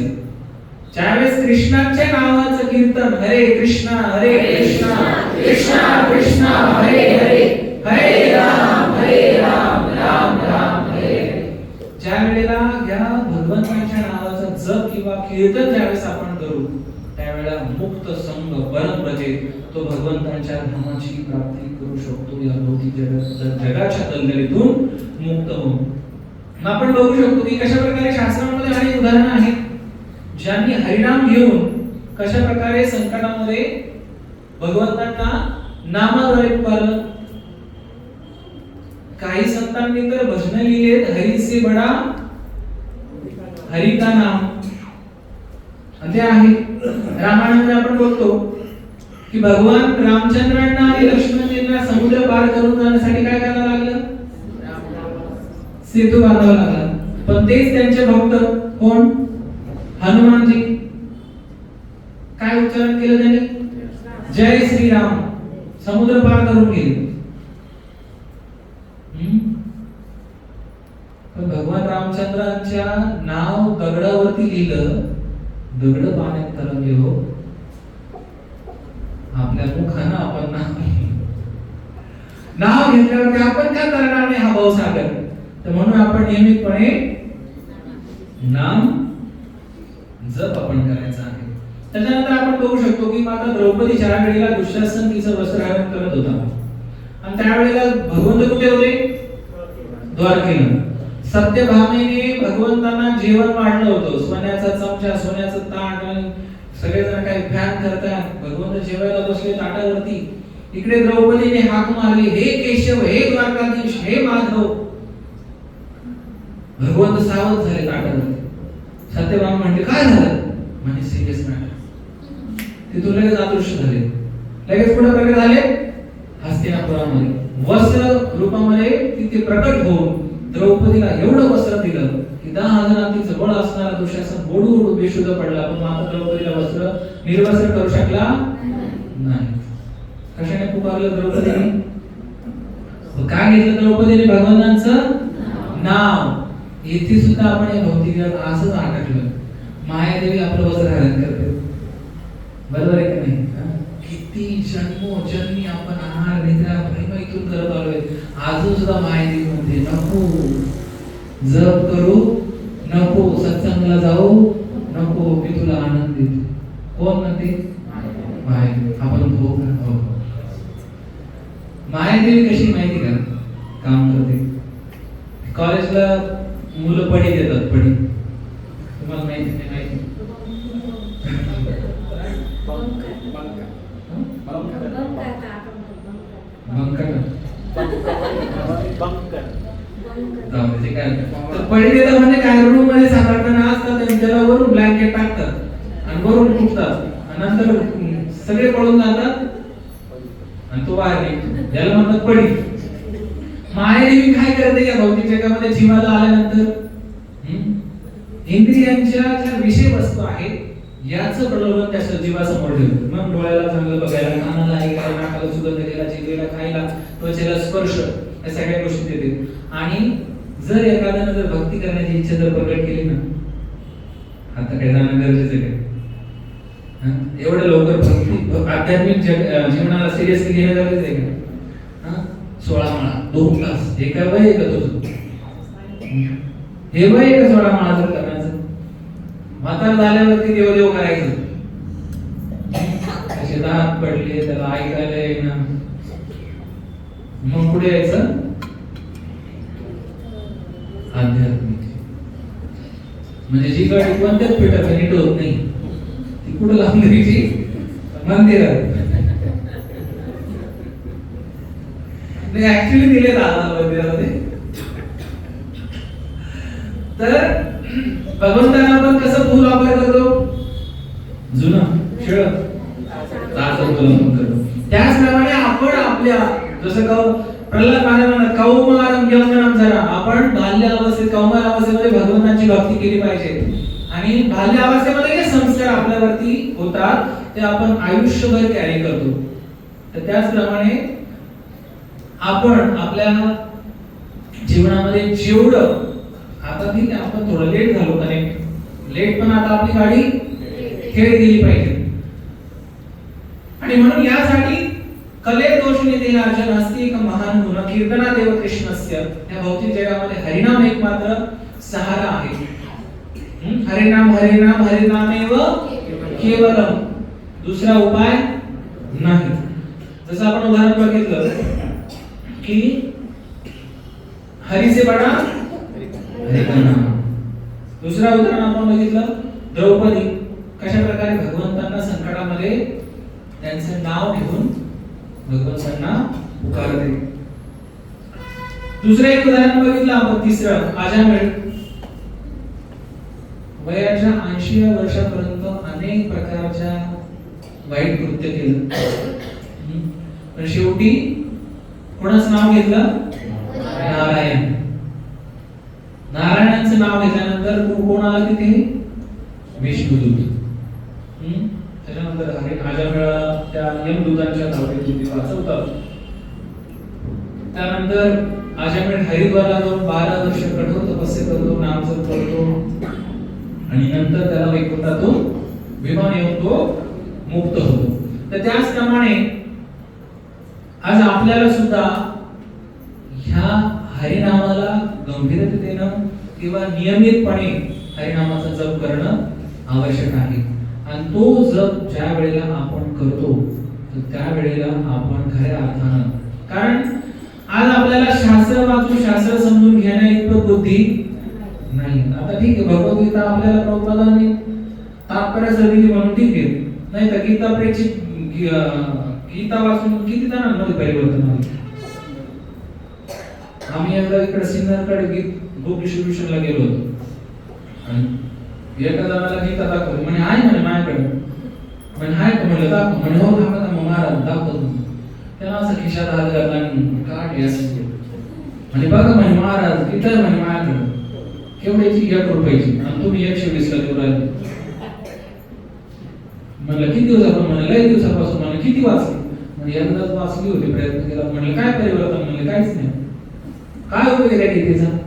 ज्यावेळेस कृष्णाच्या नावाचं कीर्तन, हरे कृष्णा कृष्णा कृष्णा हरे हरे, हरे राम राम राम हरे हरे. ज्या वेळेला या भगवंताच्या नावाचा जप किंवा कीर्तन ज्यावेळेस आपण करू, त्यावेळेला मुक्त संग परम भजे तो भगवंताच्या नामाची प्राप्ती करू शकतो या भौतिक जगाच्या दलदलीतून मुक्त होऊन. आपण बघू शकतो की कशा प्रकारे शास्त्रामध्ये अनेक उदाहरणं आहेत ज्यांनी हरिनाम घेऊन कशा प्रकारे संकटामध्ये भगवंतांना नामाद्वारे पुकारलं. काही संतांनी तर भजन लिहिलेत, हरी से बडा हरी का नाम. ते आहे रामायणामध्ये आपण बोलतो की भगवान रामचंद्रांना आणि लक्ष्मणजींना समुद्र पार करून जाण्यासाठी काय करावं लागलं? सेतू बांधावा लागला. पण तेच त्यांचे भक्त कोण? हनुमानजी काय उच्चारण केलं त्यांनी? जय श्रीराम. समुद्र पार करून गेले. पण भगवान रामचंद्रांच्या नाव दगडावरती लिहिलं, दगड पाण्यात तरंगले हो. आपल्या मुखानं आपण नाव घेतल्यावरती आपण काय करणार नाही हा भावसागर. तर म्हणून आपण नियमितपणे नाम जप आपण करायचं आहे. त्याच्यानंतर आपण बघू शकतो की माता द्रौपदी ज्या वेळेला दुःशासन तिचं वस्त्रहरण करत होता आणि त्यावेळेला भगवंत कुठे होते? द्वारकेला. सत्यभामेने भगवंतांना जेवण वाढलं होतं. सोन्याचा चमचा, सोन्याचं ताट आणि सगळेजण काही फॅन करतात. भगवंत जेवायला बसले ताटावरती. इकडे द्रौपदीने हाक मारली, हे केशव, हे द्वारकाधीश, हे माधव. भगवंत सावध झाले ताटावरती. सत्यभामा म्हणते काय झालं? म्हणजे सिरियस मॅटर. तिथून लगेच अदृश्य झाले. लगेच पुढे प्रकट झाले हस्तिनापुरामध्ये. वस्त्र रूपामध्ये तिथे प्रकट होऊन द्रौपदीला एवढं वस्त्र दिलं की 10,000 तिचं बळ असणारा दुःशासन ओढून बेशुद्ध पडला. पण माता द्रौपदीला वस्त्र निर्वस्त्र करू शकला नाही. कशाने पुकारलं द्रौपदीने? काय घेतलं द्रौपदीने? भगवंतांचं नाव. इथे सुद्धा आपण या भौतिक जगात असंच अटकलं. मायादेवी आपलं वस्त्रहरण करते, बरोबर आहे का नाही? किती जन्मोजन्मी आपण आहार निद्रा प्रेमातून करत आलोय. अजून सुद्धा मायादेवी म्हणते नको जप करू, नको सत्संगाला जाऊ, नको मी तुला आनंद देतो. कोण म्हणते? मायादेवी. आपण हो. मायादेवी कशी माहिती का काम करते? कॉलेजला मुलं पडी देतात. पडी तुम्हाला माहिती नाही? माहिती पडी देतात म्हणजे काय? रूम मध्ये साधारण असतात आणि त्याला वरून ब्लँकेट टाकतात आणि वरून फुटतात आणि नंतर सगळे पळून जातात आणि तो बाहेर निघतो. याला म्हणतात पडी. मायादेवी काय करते या भौतिक जगामध्ये जीवाला आल्यानंतर? इंद्रियांच्या ज्या विषय वस्तू आहेत याचं प्रलोभन त्या जीवासमोर ठेवतो. मग डोळ्याला चांगलं बघायला, कानाला ऐकायला, नाकाला सुगंध घ्यायला, जिभेला खायला, त्वचेला स्पर्श, या सगळ्या गोष्टी देते. आणि जर एखाद्यानं जर भक्ती करण्याची इच्छा जर प्रकट केली ना, आता काय जाणं गरजेचं आहे? एवढं लवकर भक्ती आध्यात्मिक जीवनाला सिरियसली घेणं गरजेचं आहे का? 16 माळा 2 तास हे काय वय आहे का तुझं? हे वय आहे का 16 माळा जर करण्याचं? म्हातार झाल्यावरती देवदेव करायचं. असे दात पडले, त्याला ऐकायला येईना, मग पुढे यायचं आध्यात्मिक. म्हणजे जी गाडी कोणत्याच पेटात नीट होत नाही ती कुठं लांबरीची मंदिरात. ऍक्च्युअली दिले दादा मंदिरामध्ये. तर भगवंतांना आपण कसं फुल वापर करतो? जुनं शिळ ताजं फुल करतो. त्याचप्रमाणे आपण आपल्या जसं प्रल्हाद महाराजांना कौमारम यौवनम जरा, आपण बाल्य अवस्थेत कौमार अवस्थेमध्ये भगवंतांची भक्ती केली पाहिजे. आणि बाल्य अवस्थेमध्ये जे संस्कार आपल्यावरती होतात ते आपण आयुष्यभर कॅरी करतो. तर त्याचप्रमाणे आपण आपल्या जीवनामध्ये जेवढं आता ठीक आहे, आपण थोडं लेट झालो कनेक्ट, लेट पण आता आपली गाडी खेळ गेली पाहिजे. आणि म्हणून यासाठी कले दोष निधे अर्जन असती एक महान गुण कीर्तना देव कृष्णस्य. या भौतिक जगामध्ये हरिनाम एक मात्र सहारा आहे. हरिनाम हरिनाम हरिनामेव केवलम, दुसरा उपाय नाही. जसं आपण उदाहरण बघितलं की हरी से बडा हरि का नाम. दुसरा उदाहरण आपण बघितलं द्रौपदी कशा प्रकारे भगवंतांना संकटामध्ये त्यांचं नाव घेऊन भगवंतांना पुकारते. दुसरं एक उदाहरण बघितलं आपण, तिसरं अजामिळ. वयाच्या 80 वर्षापर्यंत अनेक प्रकारच्या वाईट कृत्य केलं, पण शेवटी कोणाचं नाव घेतलं? नारायण. नारायणांचं नाव घेतल्यानंतर कोण आला तिथे? विष्णुदूत. त्याच्यानंतर अजामिळाला त्या यमदूतांच्या धावतीत वाचवतात. त्यानंतर अजामिळ हरिद्वारला जाऊन 12 वर्ष कठोर तपस्या करतो, नाम जप करतो आणि नंतर त्याला वैकुंठातून विमान येऊन तो मुक्त होतो. तर त्याचप्रमाणे आज आपल्याला सुद्धा ह्या हरिनामाला गंभीरतेने किंवा नियमितपणे हरिनामाचा जप करणं आवश्यक आहे. आणि तो जप ज्या वेळेला आपण करतो तर त्या वेळेला आपण खऱ्या अर्थानं, कारण आज आपल्याला शास्त्र वाचून शास्त्र समजून घेण्या इतपत बुद्धी नाही. आता ठीक आहे, भगवद्गीता आपल्याला प्रभुपादांनी तात्पर्य दिली म्हणून ठीक आहे, नाही तर गीता प्रेक्षित गीता वाचून किती जणांमध्ये परिवर्तन आले. आम्ही एकदा इकडे सिन्नरकडे गीत बुक डिस्ट्रीब्युशनला गेलो होतो आणि एका जणाला गीता दाखवली, म्हणे आहे म्हणे माझ्याकडे, म्हणे आहे का म्हणलं दाखव, म्हणे हो दाखवता मग महाराज दाखवतो. त्याला असं खिशात हात घातला आणि काढली असं म्हणे बघा म्हणे महाराज किती म्हणे माझ्याकडे, केवढ्याची? 1 रुपयाची, आणि तुम्ही 120 ला देऊ राहिले. म्हणलं किती दिवसापासून? म्हणे लय दिवसापासून. म्हणे किती वाचली? म्हणजे एकदाच वाचली होती, प्रयत्न केला. म्हणलं काय परिवर्तन? म्हणलं काहीच नाही. काय उपयोग आहे गीतेचा?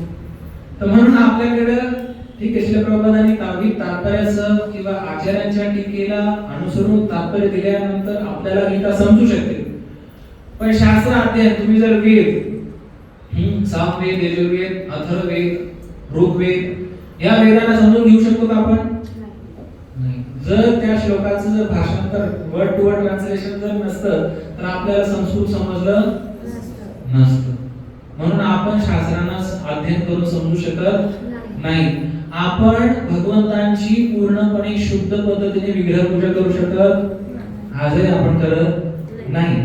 तर म्हणून आपल्याकडे ठीक आहे, श्री प्रभुपादांनी तात्पर्यासह किंवा आचार्यांच्या टीकेला अनुसरून तात्पर्य दिल्यानंतर आपल्याला गीता समजू शकते. पण शास्त्र अध्ययन तुम्ही जर वेद, सामवेद, यजुर्वेद, अथर्ववेद, ऋग्वेद या वेदांना समजून घेऊ शकतो का आपण? नाही. जर त्या श्लोकाचं जर भाषांतर वर्ड टू वर्ड ट्रान्सलेशन जर नसतं तर आपल्याला संस्कृत समजलं नसतं. म्हणून आपण शास्त्रांना अध्ययन करून समजू शकत नाही. आपण भगवंतांची पूर्णपणे शुद्ध पद्धतीने विग्रह पूजा करू शकत आजही आपण करत नाही.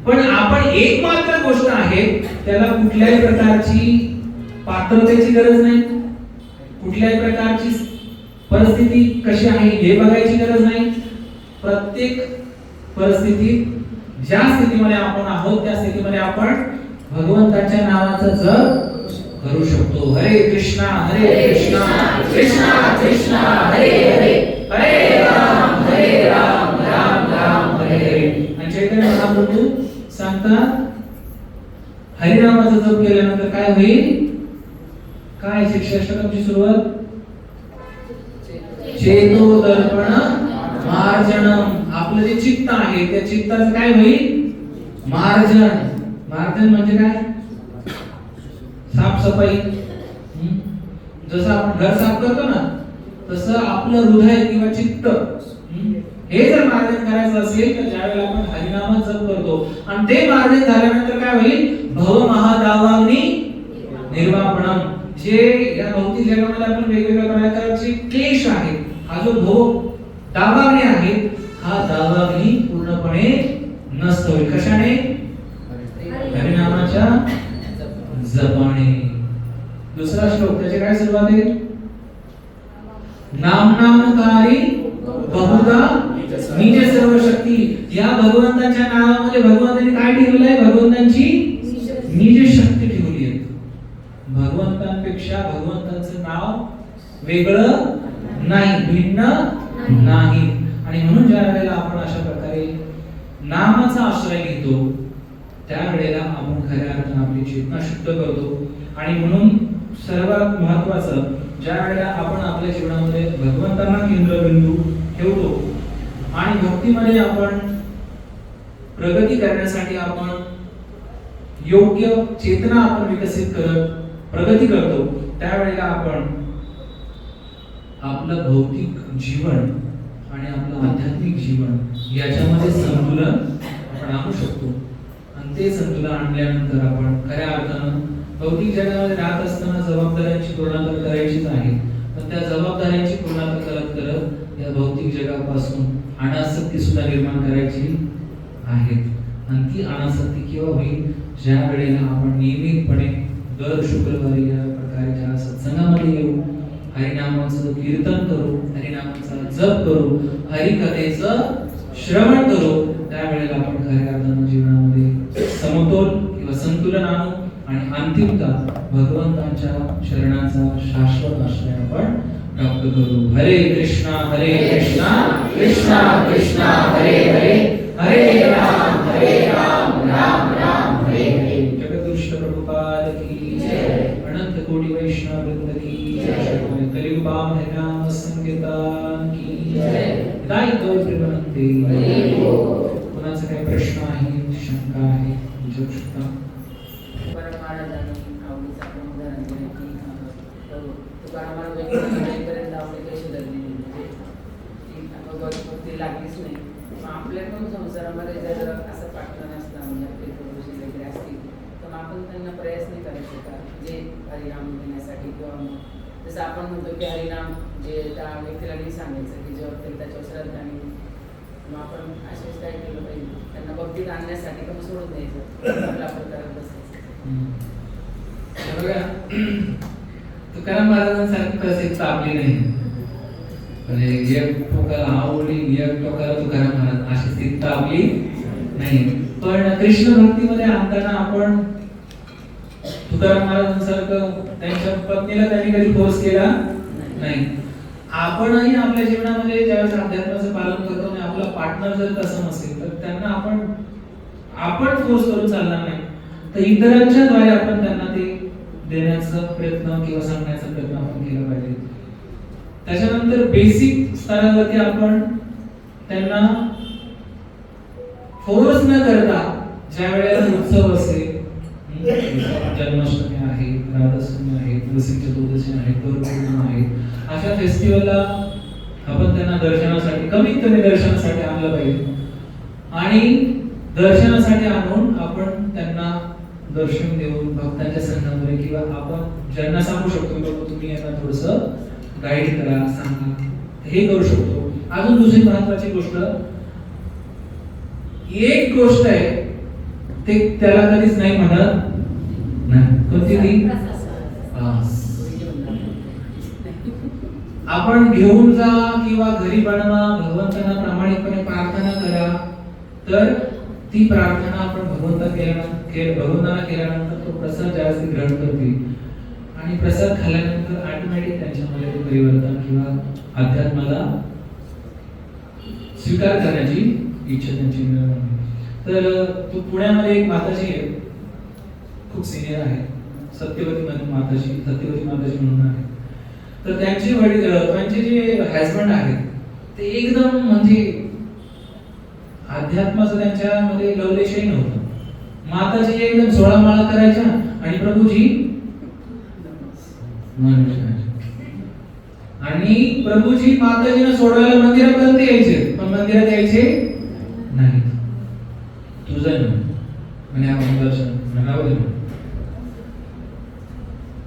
पण आपण एक मात्र गोष्ट आहे, त्याला कुठल्याही प्रकारची पात्रतेची गरज नाही, कुठल्याही प्रकारची परिस्थिती कशी आहे हे बघायची गरज नाही. प्रत्येक परिस्थितीत ज्या स्थितीमध्ये आपण आहोत त्या स्थितीमध्ये आपण भगवंताच्या नावाचा जप करू शकतो. हरे कृष्णा कृष्णा कृष्णा हरे हरे, हरे राम राम राम हरे हरे. आणि चैतन्य महाप्रभू सांगतात हरिनामाचा जप केल्यानंतर काय होईल? काय शिक्षाष्टकमची सुरुवात? चेतो दर्पण मार्जनम. आपलं जे चित्त आहे त्या चित्ताचं काय होईल? मार्जन. मार्जन म्हणजे काय? साफसफाई. जसं आपण घर साफ करतो ना तसं आपलं हृदय किंवा चित्त हे जर मार्जन करायचं असेल तर ज्यावेळेला आपण हरिनामात जप करतो आणि ते मार्जन झाल्यानंतर काय होईल? भव महादावाग्नी निर्वापणम. जे या भौतिक जगामध्ये आपण वेगवेगळ्या प्रकारचे क्लेश आहे, हा जो भव दावाग्नी आहे हा दावाग्नी पूर्णपणे नष्ट होईल. कशाने? हरिनामाच्या जपाने. दुसरा श्लोक त्याची काय सुरुवात आहे? नामनामकारी बहुधा निज सर्व शक्ती. या भगवंताच्या नावामध्ये भगवंताने काय ठेवलंय? भगवंतांची निज शक्ती ठेवली आहे. भगवंतांपेक्षा भगवंताचं नाव वेगळं नाही, भिन्न नाही. आणि म्हणून ज्या वेळेला आपण अशा प्रकारे नामाचा आश्रय घेतो त्यावेळेला आपण खऱ्या अर्थाने आपली चेतना शुद्ध करतो. आणि म्हणून सर्वात महत्त्वाचं, ज्या वेळेला आपण आपल्या जीवनामध्ये भगवंतांना केंद्रबिंदू ठेवतो आणि भक्तीमध्ये आपण प्रगती करण्यासाठी आपण योग्य चेतना आपण विकसित करत प्रगती करतो, त्यावेळेला आपण आपलं भौतिक जीवन आणि आपलं आध्यात्मिक जीवन याच्यामध्ये संतुलन आपण आणू शकतो. आणि ते संतुलन आणल्यानंतर आपण खऱ्या अर्थानं भौतिक जगामध्ये राहत असताना जबाबदाऱ्यांची पूर्णता करायचीच आहे, पण त्या जबाबदाऱ्यांची पूर्णता करत करत या भौतिक जगापासून अनासक्ती सुद्धा निर्माण करायची आहे. आणि ती अनासक्ती केव्हा होईल, ज्या वेळेला आपण नियमितपणे दर शुक्रवारी या प्रकारच्या सत्संगामध्ये येऊ, हरिनामाचं कीर्तन करू, हरिनामाचा जप करू, हरिकथेचं श्रवण करू, त्यावेळेला आपण खऱ्या अर्थानं जीवनामध्ये समतोल किंवा संतुलन आणू आणि अंतिमतः भगवंतांच्या शरणाचा शाश्वत आश्रय आपण प्राप्त करू. हरे कृष्णा कृष्णा कृष्णा हरे हरे, हरे राम राम राम हरे हरे. जगदीश प्रभुपाद की जय. अनंत कोटि वैष्णव वृंद की जय. कलियुग नाम संकीर्तन की जय. दायित्व प्रेमनंते. कोणाचा काही प्रश्न आहे, शंका आहे, विचारू शकता. महाराजांनी आवडीचं आपण उदाहरण दिलं की तुकाराम महाराजांपर्यंत आवडी कशी लागली, म्हणजे ती भगवत भक्ती लागलीच नाही. मग आपल्या पण संसारामध्ये जर असं पाठवण असतं, म्हणजे आपले थोडेसे वगैरे असतील, तर मग आपण त्यांना प्रयास नाही करायचे का, जे हरिनाम घेण्यासाठी, किंवा मग जसं आपण म्हणतो की हरिनाम जे त्या व्यक्तीला नाही सांगायचं की जेव्हा ते त्याच्यावर श्रद्धा नाही, मग आपण असेच काय केलं पाहिजे, त्यांना भक्तीत आणण्यासाठी का मग सोडून द्यायचं, आपला आपण करत बसायचं. तुकाराम महाराजांसारखी प्रसिद्ध आपली नाही, म्हणजे एक टोकाला आवडली, एक टोकाला तुकाराम महाराज, अशी स्थिती आपली नाही. पण कृष्ण भक्तीमध्ये आणताना आपण तुकाराम महाराजांसारखं त्यांच्या पत्नीला त्यांनी कधी फोर्स केला नाही. आपणही आपल्या जीवनामध्ये ज्यावेळेस अध्यात्माचं पालन करतो आणि आपला पार्टनर जर तसं नसेल तर त्यांना आपण फोर्स करून चालणार नाही, तर इतरांच्या द्वारे आपण त्यांना ते देण्याचा प्रयत्न किंवा सांगण्याचा प्रयत्न आपण केला पाहिजे. त्याच्यानंतर बेसिक स्तरावरती आपण त्यांना फोर्स न करता, ज्या वेळेला उत्सव असेल, जन्माष्टमी आहे, राधाष्टमी आहे, वसंत चतुर्दशी आहे, गुरुपौर्णिमा आहे, अशा फेस्टिवलला आपण त्यांना दर्शनासाठी, कमीत कमी दर्शनासाठी आणलं पाहिजे. आणि दर्शनासाठी आणून आपण त्यांना दर्शन देऊन भक्तांच्या संघामध्ये किंवा आपण ज्यांना सांगू शकतो की बाबा तुम्ही यांना थोडंसं गाईड करा, सांगा, हे करू शकतो. अजून दुसरी महत्वाची गोष्ट, एक गोष्ट आहे ते त्याला कधीच नाही म्हणत नाही, कोणती ती? आपण घेऊन जा किंवा घरी बनवा, भगवंतांना प्रामाणिकपणे प्रार्थना करा, तर ती प्रार्थना आपण भगवंतांना केल्यानंतर तो प्रसाद ज्यावेळेस ग्रहण करतील आणि प्रसाद खाल्ल्यानंतर ऑटोमॅटिक त्यांच्यामध्ये ते परिवर्तन किंवा अध्यात्माला स्वीकार करण्याची इच्छा त्यांची निर्माण. तर तो पुण्यामध्ये एक माताजी आहे, खूप सिनियर आहे, सत्यवती माताजी म्हणून आहे. तर त्यांचे जे हजबंड आहेत ते एकदम म्हणजे अध्यात्माचं त्यांच्यामध्ये लवलेशही नव्हतं. माताजी एकदम 16 माळा करायच्या आणि प्रभूजी माताजींना सोडवायला मंदिरापर्यंत यायचे, पण मंदिरात यायचे नाही. तुझं म्हणे आपण दर्शन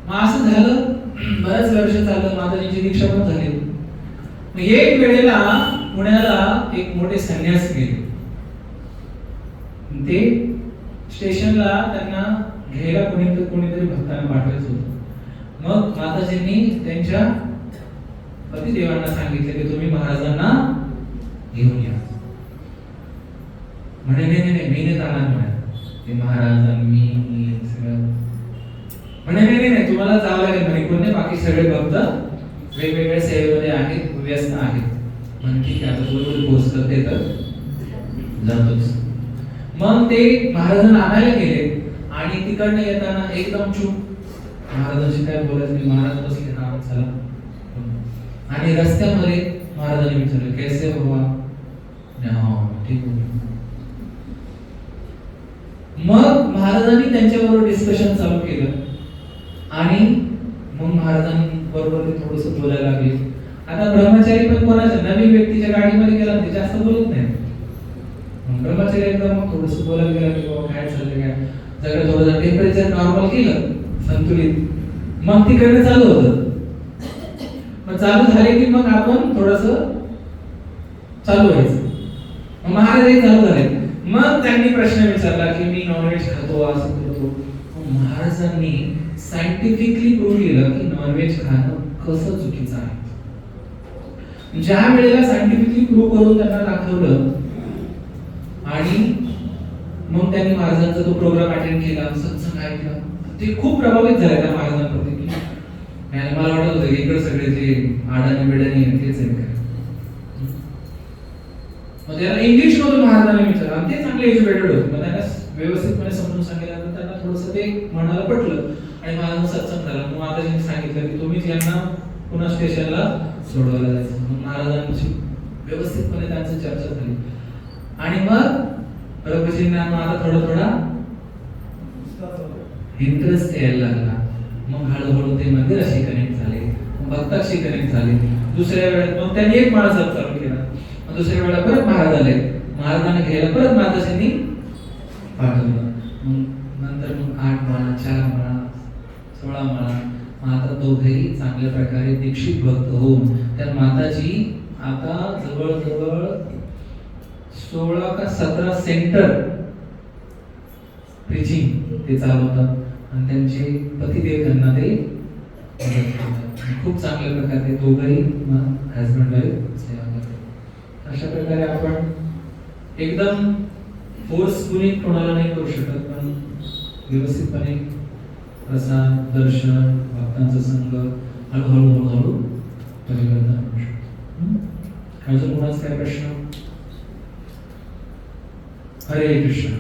मग असं झालं. बऱ्याच वर्ष झालं, माताजींची दीक्षा पण झाली. मग एक वेळेला पुण्याला एक मोठे संन्यासी गेले. ते स्टेशनला त्यांना घ्यायला कोणीतरी भक्तांना पाठवायचं होतं. मग माताजींनी त्यांच्या पतिदेवांना सांगितलं की तुम्ही महाराजांना घेऊन या. म्हणे नाही मी नाही जाणार म्हणे, ते महाराज मी सगळं म्हणे नाही तुम्हाला जावं लागेल म्हणे. कोणी बाकी सगळे भक्त वेगवेगळ्या सेवेमध्ये आहेत, व्यस्त आहेत. म्हणे ठीक आहे, आता बरोबर पोहोच करते तर जातोच. मग ते महाराजांना आणायला गेले आणि तिकडनं येताना एकदम चूप महाराजांशी काय बोलायचं नाही, महाराज बसले, हा चला. आणि रस्त्यामध्ये महाराजांनी विचारलं, कैसे हो आप? ठीक हो. मग महाराजांनी त्यांच्याबरोबर डिस्कशन चालू केलं आणि मग महाराजांबरोबर ते थोडंसं बोलायला लागले. आता ब्रह्मचारी पण कोणाच्या नवीन व्यक्तीच्या गाडीमध्ये गेला ते जास्त बोलत नाही. मग ब्रह्मचारी एकदम मग थोडंसं बोलायला गेला की बाबा काय चाललंय, काय सगळं थोडंसं टेम्परेचर नॉर्मल केलं, संतुलित. मग तिकडे चालू होतं. मग चालू झाले की मग आपण थोडंसं चालू व्हायचं. मग महाराजही चालू झाले. मग त्यांनी प्रश्न विचारला की मी नॉनव्हेज खातो, असं करतो. मग महाराजांनी सायंटिफिकली प्रूव्ह केलं की नॉनव्हेज खाणं कसं चुकीचं आहे. ज्या वेळेला सायंटिफिकली प्रूव्ह करून त्यांना दाखवलं आणि मग त्यांनी महाराजांचा तो प्रोग्राम अटेंड केला, सत्संग ऐकला, ते खूप प्रभावित झाले त्या महाराजांप्रती. आणि मला वाटत होतं की इकडे सगळे जे आडाणी बिडाणी तेच आहे काय. मग त्याला इंग्लिश मधून महाराजांनी विचारलं आणि ते चांगले एज्युकेटेड होते. मग त्यांना व्यवस्थितपणे समजून सांगितलं, त्यांना थोडंसं ते मनाला पटलं आणि महाराजांचा सत्संग झाला. मग आता त्यांनी सांगितलं की तुम्हीच यांना पुन्हा स्टेशनला सोडवायला जायचं. मग महाराजांची व्यवस्थितपणे त्यांची चर्चा झाली आणि मग प्रभूजींना मग आता थोडा इंटरेस्ट यायला लागला. मग हळूहळू ते मंदिराशी कनेक्ट झाले, भक्ताशी कनेक्ट झाले. दुसऱ्या वेळेस मग त्यांनी एक माळ जप चालू केला. मग दुसऱ्या वेळेला परत महाराज आले, महाराजांना घ्यायला परत माताजींनी पाठवलं. मग नंतर मग 8 माळा, 4 माळा, 16 माळा. मग आता दोघेही चांगल्या प्रकारे दीक्षित भक्त होऊन त्या माताजी आता जवळजवळ 16 का 17 सेंटर प्रीचिंग ते चालवतात आणि त्यांचे पतिदेव त्यांना ते मदत करतात. खूप चांगल्या प्रकारे दोघंही हजबंड वाईफ सेवा करतात. अशा प्रकारे आपण एकदम फोर्सफुली कोणाला नाही करू शकत, पण व्यवस्थितपणे प्रसाद, दर्शन, भक्तांचा संग हळूहळू परिवर्तन करू शकतो. अजून कोणाचा काय प्रश्न? हरे कृष्ण.